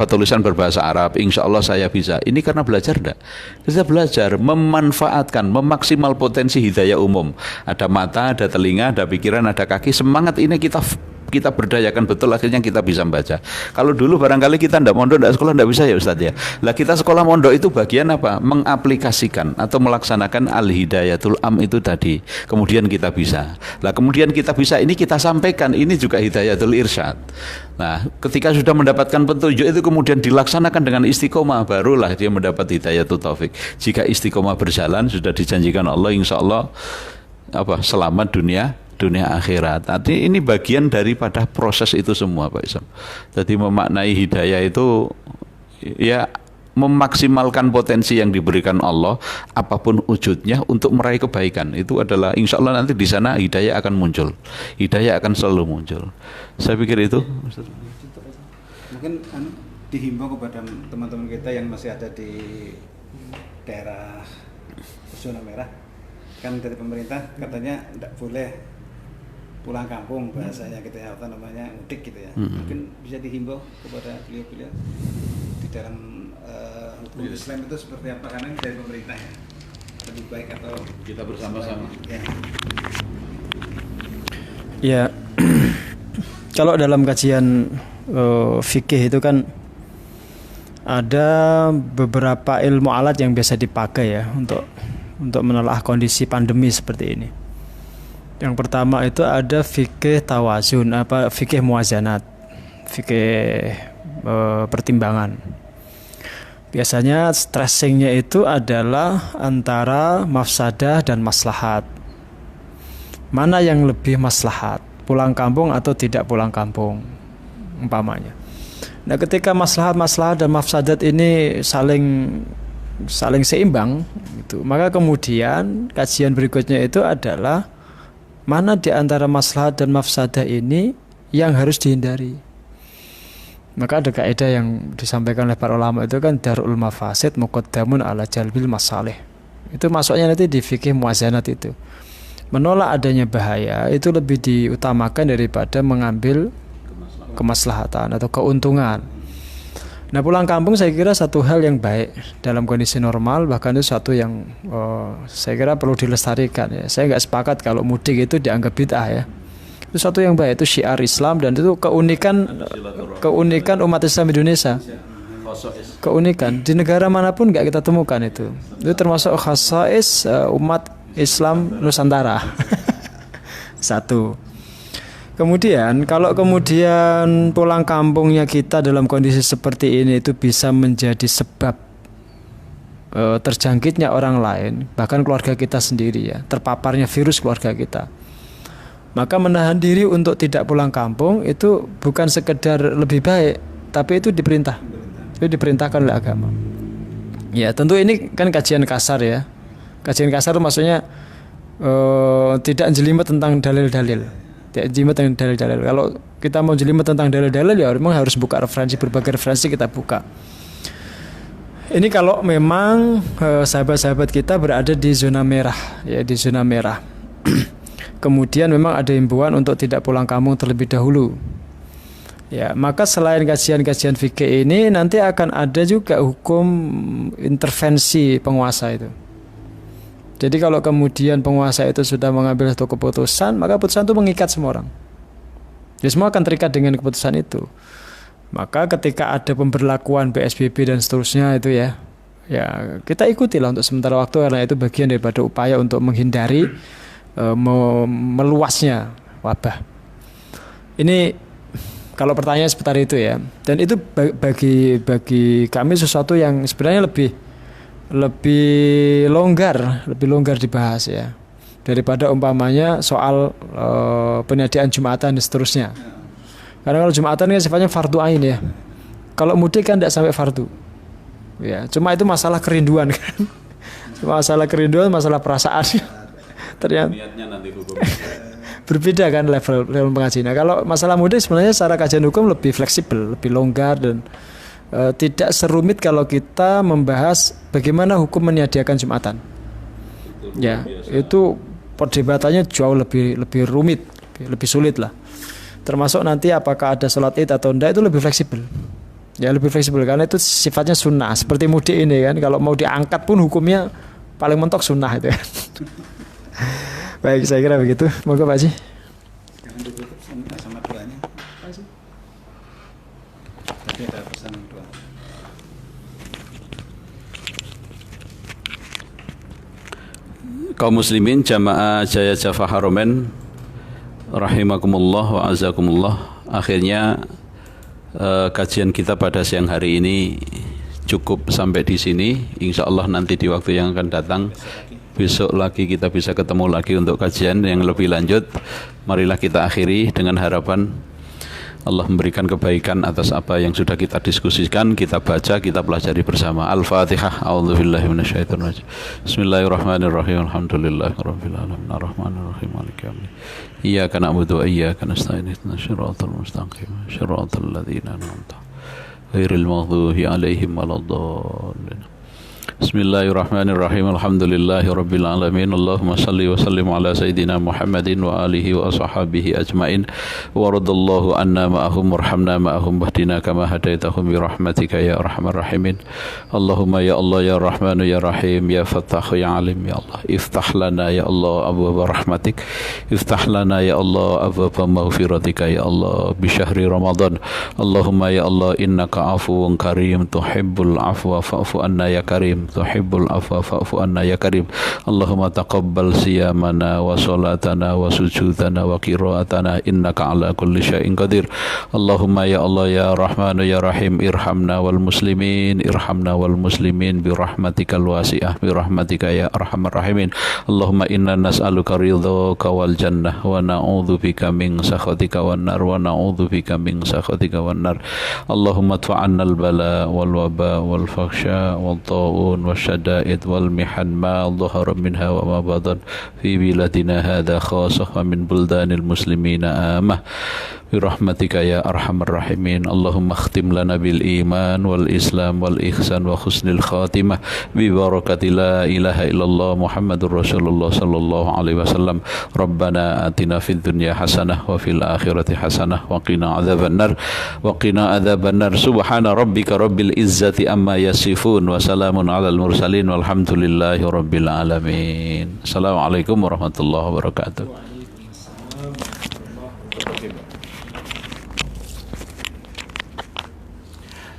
tulisan berbahasa Arab, insya Allah saya bisa. Ini karena belajar enggak? Kita belajar memanfaatkan, memaksimal potensi hidayah umum. Ada mata, ada telinga, ada pikiran, ada kaki. Semangat ini kita berdayakan betul, akhirnya kita bisa membaca. Kalau dulu barangkali kita ndak mondok, ndak sekolah, ndak bisa ya Ustadz ya. Lah kita sekolah mondok itu bagian apa? Mengaplikasikan atau melaksanakan al-hidayatul am itu tadi. Kemudian kita bisa. Lah kemudian kita bisa, ini kita sampaikan, ini juga hidayatul irsyad. Nah, ketika sudah mendapatkan petunjuk itu kemudian dilaksanakan dengan istiqomah, barulah dia mendapat hidayatul taufik. Jika istiqomah berjalan, sudah dijanjikan Allah insya Allah selamat dunia akhirat. Artinya ini bagian daripada proses itu semua Pak Isam. Jadi memaknai hidayah itu ya memaksimalkan potensi yang diberikan Allah apapun wujudnya untuk meraih kebaikan. Itu adalah insya Allah nanti di sana hidayah akan muncul, hidayah akan selalu muncul. Saya pikir itu mungkin dihimbau kepada teman-teman kita yang masih ada di daerah zona merah, kan dari pemerintah katanya tidak boleh pulang kampung, bahasanya gitu ya, apa namanya, mudik gitu ya. Mungkin bisa dihimbau kepada beliau-beliau di dalam hukum Islam itu seperti apa, karena ini dari pemerintah ya, lebih baik atau kita bersama-sama. Ya, kalau dalam kajian fikih itu kan ada beberapa ilmu alat yang biasa dipakai ya untuk menelaah kondisi pandemi seperti ini. Yang pertama itu ada fikih tawazun, fikih muwazanat, fikih pertimbangan. Biasanya stressingnya itu adalah antara mafsadah dan maslahat. Mana yang lebih maslahat, pulang kampung atau tidak pulang kampung, umpamanya. Nah, ketika maslahat dan mafsadat ini saling seimbang, gitu, maka kemudian kajian berikutnya itu adalah mana di antara maslahat dan mafsadah ini yang harus dihindari. Maka ada kaidah yang disampaikan oleh para ulama itu kan darul mafasid muqaddamun ala jalbil masalih. Itu masuknya nanti di fikih muwazanat itu. Menolak adanya bahaya itu lebih diutamakan daripada mengambil kemaslahatan atau keuntungan. Nah, pulang kampung saya kira satu hal yang baik dalam kondisi normal, bahkan itu satu yang saya kira perlu dilestarikan ya. Saya nggak sepakat kalau mudik itu dianggap bid'ah ya. Itu satu yang baik, itu syiar Islam dan itu keunikan umat Islam Indonesia. Keunikan di negara manapun nggak kita temukan itu. Itu termasuk khasais umat Islam Nusantara. Satu. Kemudian kalau kemudian pulang kampungnya kita dalam kondisi seperti ini itu bisa menjadi sebab terjangkitnya orang lain, bahkan keluarga kita sendiri ya, terpaparnya virus keluarga kita. Maka menahan diri untuk tidak pulang kampung itu bukan sekedar lebih baik, tapi itu diperintah. Itu diperintahkan oleh agama. Ya, tentu ini kan kajian kasar ya. Kajian kasar itu maksudnya tidak jelimet tentang dalil-dalil. Tidak jelimet tentang dalil-dalil. Kalau kita mau jelimet tentang dalil-dalil ya memang harus buka referensi, berbagai referensi kita buka. Ini kalau memang sahabat-sahabat kita berada di zona merah, ya di zona merah. Kemudian memang ada himbauan untuk tidak pulang kampung terlebih dahulu. Ya, maka selain kajian-kajian fikih ini nanti akan ada juga hukum intervensi penguasa itu. Jadi kalau kemudian penguasa itu sudah mengambil satu keputusan, maka keputusan itu mengikat semua orang. Jadi semua akan terikat dengan keputusan itu. Maka ketika ada pemberlakuan PSBB dan seterusnya itu ya kita ikutilah untuk sementara waktu, karena itu bagian daripada upaya untuk menghindari meluasnya wabah. Ini kalau pertanyaan seputar itu ya. Dan itu bagi kami sesuatu yang sebenarnya lebih longgar dibahas ya, daripada umpamanya soal penyediaan Jumatan dan seterusnya. Karena kalau Jumatan kan sifatnya fardu ain ya. Kalau mudik kan tidak sampai fardu. Ya, cuma itu masalah kerinduan kan. Masalah kerinduan, masalah perasaan. Ternyata berbeda kan level pengajian. Nah, kalau masalah mudik sebenarnya secara kajian hukum lebih fleksibel, lebih longgar dan tidak serumit kalau kita membahas bagaimana hukum menyediakan Jumatan. Ya, itu perdebatannya jauh lebih rumit, lebih sulit lah. Termasuk nanti apakah ada sholat id atau tidak, itu lebih fleksibel. Ya, lebih fleksibel karena itu sifatnya sunnah. Seperti mudik ini kan, kalau mau diangkat pun hukumnya paling mentok sunnah itu kan. Baik, saya kira begitu. Moga Pak Haji. Jangan ditutup sama doanya. Tadi ada pesan doa. Kaum muslimin jamaah Jaya Jaffa Haromen rahimakumullah wa azakumullah. Akhirnya kajian kita pada siang hari ini cukup sampai di sini. Insyaallah nanti di waktu yang akan datang besok lagi kita bisa ketemu lagi untuk kajian yang lebih lanjut. Marilah kita akhiri dengan harapan Allah memberikan kebaikan atas apa yang sudah kita diskusikan, kita baca, kita pelajari bersama. Al-Fatihah. A'udzubillahi minasyaitonir rajim. Bismillahirrahmanirrahim. Alhamdulillahirabbil alamin. Arrahmanirrahim. Maliki yaumiddin. Iyyaka na'budu wa iyyaka nasta'in. Ihdinas siratal mustaqim. Shiratal ladzina an'amta 'alaihim ghairil maghdubi 'alaihim waladdallin. Bismillahirrahmanirrahim. Alhamdulillahirabbil alamin. Allahumma shalli wa sallim ala sayidina Muhammadin wa alihi wa ashabihi ajmain. Wa radallahu anna ma'ahum warhamna ma'ahum wahdina kama hadaitahum bi rahmatika ya arhamar rahimin. Allahumma ya Allah ya Rahmanu ya Rahim ya Fattahu ya Alim ya Allah. Iftah lana ya Allah abwaaba rahmatik. Iftah lana ya Allah abwaaba maghfiratika ya Allah bi syahri Ramadan. Allahumma ya Allah innaka afuwun karim tuhibbul afwa fa'fu anna ya karim. Tuhibbul afwa fa'fu anna ya karim. Allahumma taqabbal siyamana wa salatana wa sujudana wa qiraatana innaka ala kulli syai'in qadir. Allahumma ya Allah ya Rahmanu ya Rahim irhamna wal muslimin bi rahmatikal wasi'ah bi rahmatika ya arhamar rahimin. Allahumma inna nas'aluka ridhaka wal jannah wa na'udzubika min sakhatika wan nar wa na'udzubika min sakhatika wan nar. Allahumma adfa'anna al bala wal waba wal fakhsha wal ta'un والشدائد والمحن ما ظهر منها وما بطن في بلادنا هذا خاصة ومن بلدان المسلمين آمة برحمتك يا أرحم الراحمين. اللهم اختم لنا بالإيمان والإسلام والإحسان وحسن الخاتمة ببركة لا إله إلا الله محمد رسول الله صلى الله عليه وسلم. ربنا آتنا في الدنيا حسنة وفي الآخرة حسنة وقنا عذاب النار سبحان ربك رب العزة أما يصفون وسلام على المرسلين والحمد لله رب العالمين. السلام عليكم ورحمة الله وبركاته.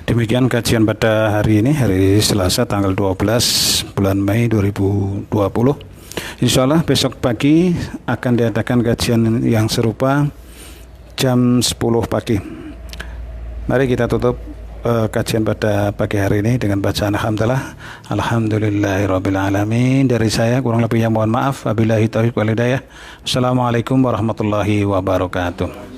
Demikian kajian pada hari ini, hari Selasa tanggal 12 bulan Mei 2020. Insyaallah besok pagi akan diadakan kajian yang serupa jam 10 pagi. Mari kita tutup kajian pada pagi hari ini dengan bacaan Alhamdulillahirabbil alamin. Dari saya kurang lebihnya mohon maaf. Wabillahi taufiq wal hidayah. Assalamualaikum warahmatullahi wabarakatuh.